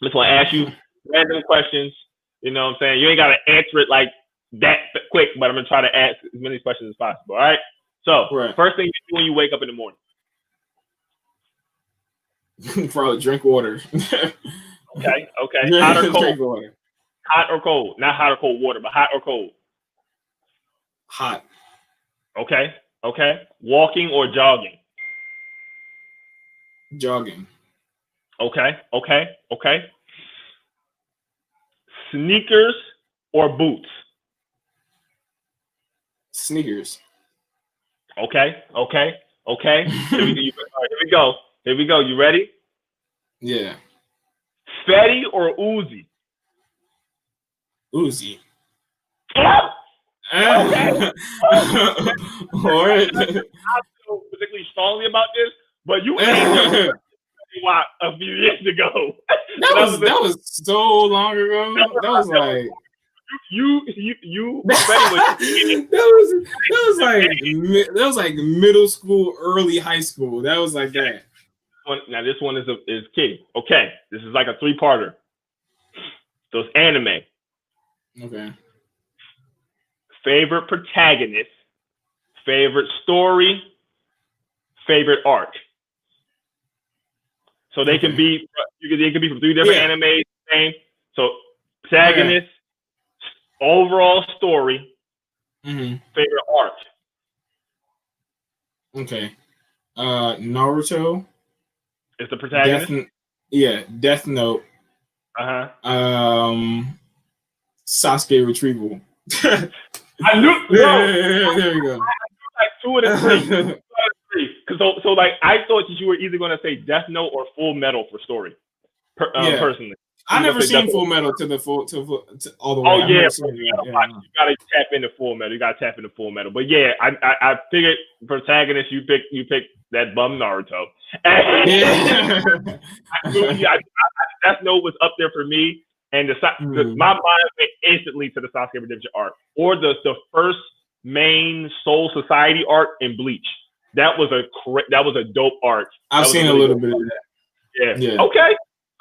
just want to ask you random questions. You know what I'm saying? You ain't gotta answer it like that quick, but I'm gonna try to ask as many questions as possible. All right. So first thing you do when you wake up in the morning. Probably drink water. Okay. Hot or cold? Hot or cold? Not hot or cold water, but hot or cold? Hot. Okay. Walking or jogging? Jogging. Okay. Sneakers or boots? Sneakers. Okay. Here we go. You ready? Yeah. Fetty or Uzi? Uzi. Okay. All right. I feel particularly strongly about this, but you ain't a few years ago. That was so long ago. That was like you. that was like middle school, early high school. That was like that. Now this one is key. Okay, this is like a 3-parter. So it's anime. Okay. Favorite protagonist, favorite story, favorite arc. So they can be from 3 different animes. Same. So protagonist, overall story, favorite arc. Okay. Naruto. Is the protagonist? Death Note. Sasuke retrieval. I knew, bro. There we go. Like 2 of the 3. So like I thought that you were either going to say Death Note or Full Metal for story. Personally, I never seen Full Metal to all the way. Oh yeah, you gotta tap into Full Metal. You gotta tap into Full Metal. But yeah, I figured protagonist. You pick that bum Naruto. Death Note was up there for me, and my mind went instantly to the Sasuke Redemption arc or the first main Soul Society arc in Bleach. That was a dope arc. I've seen a little bit of that. Yeah.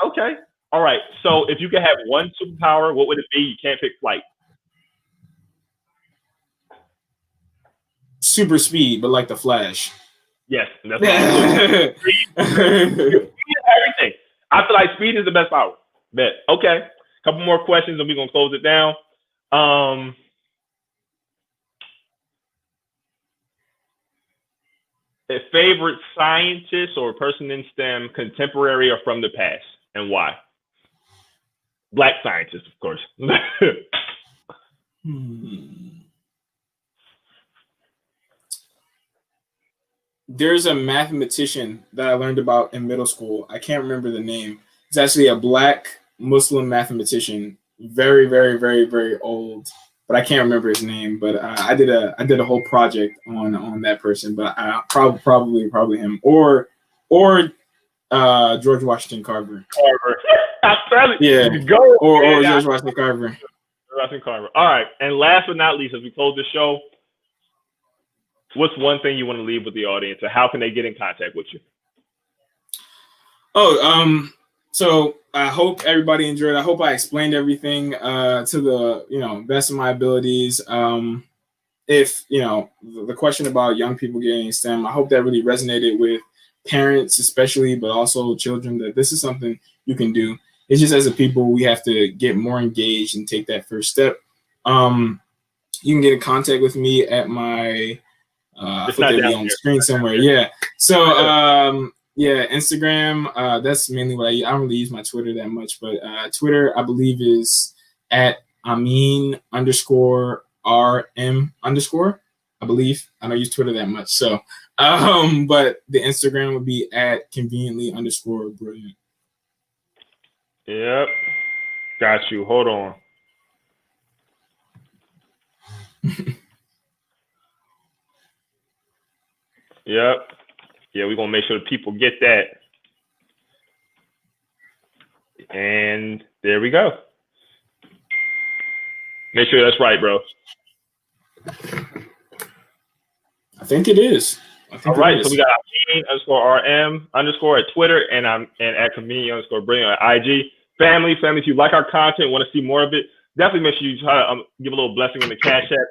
Okay. All right. So if you could have one superpower, what would it be? You can't pick flight. Super speed, but like the Flash. Yes, that's what everything. I feel like speed is the best power. Bet. Okay. Couple more questions and we're gonna close it down. A favorite scientist or person in STEM, contemporary or from the past, and why? Black scientists, of course. There's a mathematician that I learned about in middle school. I can't remember the name. It's actually a Black Muslim mathematician, very, very, very, very old, but I can't remember his name. But I did a whole project on that person. But probably him or George Washington Carver. Yeah. Go. Or George Washington Carver. All right. And last but not least, as we close the show, what's one thing you want to leave with the audience, or how can they get in contact with you? So I hope everybody enjoyed. I hope I explained everything to the best of my abilities. If the question about young people getting STEM, I hope that really resonated with parents, especially, but also children. That this is something you can do. It's just as a people, we have to get more engaged and take that first step. You can get in contact with me at my. I think they'll be on the screen somewhere. Yeah. So Instagram. That's mainly what I don't really use my Twitter that much, but Twitter I believe is at Ameen _RM_. I believe I don't use Twitter that much. So, but the Instagram would be at conveniently_brilliant. Yep. Got you. Hold on. Yep. Yeah, we're going to make sure that people get that. And there we go. Make sure that's right, bro. I think it is. All right, so we got Ameen _RM_ at Twitter, and I'm at convenient_brilliant at IG. Family, if you like our content, want to see more of it, definitely make sure you try to give a little blessing in the hashtag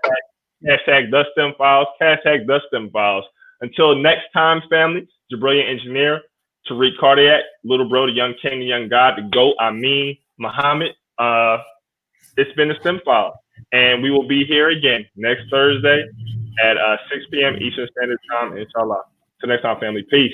#TheStemFiles. Until next time, family, your brilliant engineer, Tariq Cardiac, little bro, the young king, the young god, the GOAT, Ameen Muhammad. It's been the STEM File, and we will be here again next Thursday at 6 p.m. Eastern Standard Time, inshallah. Till next time, family. Peace.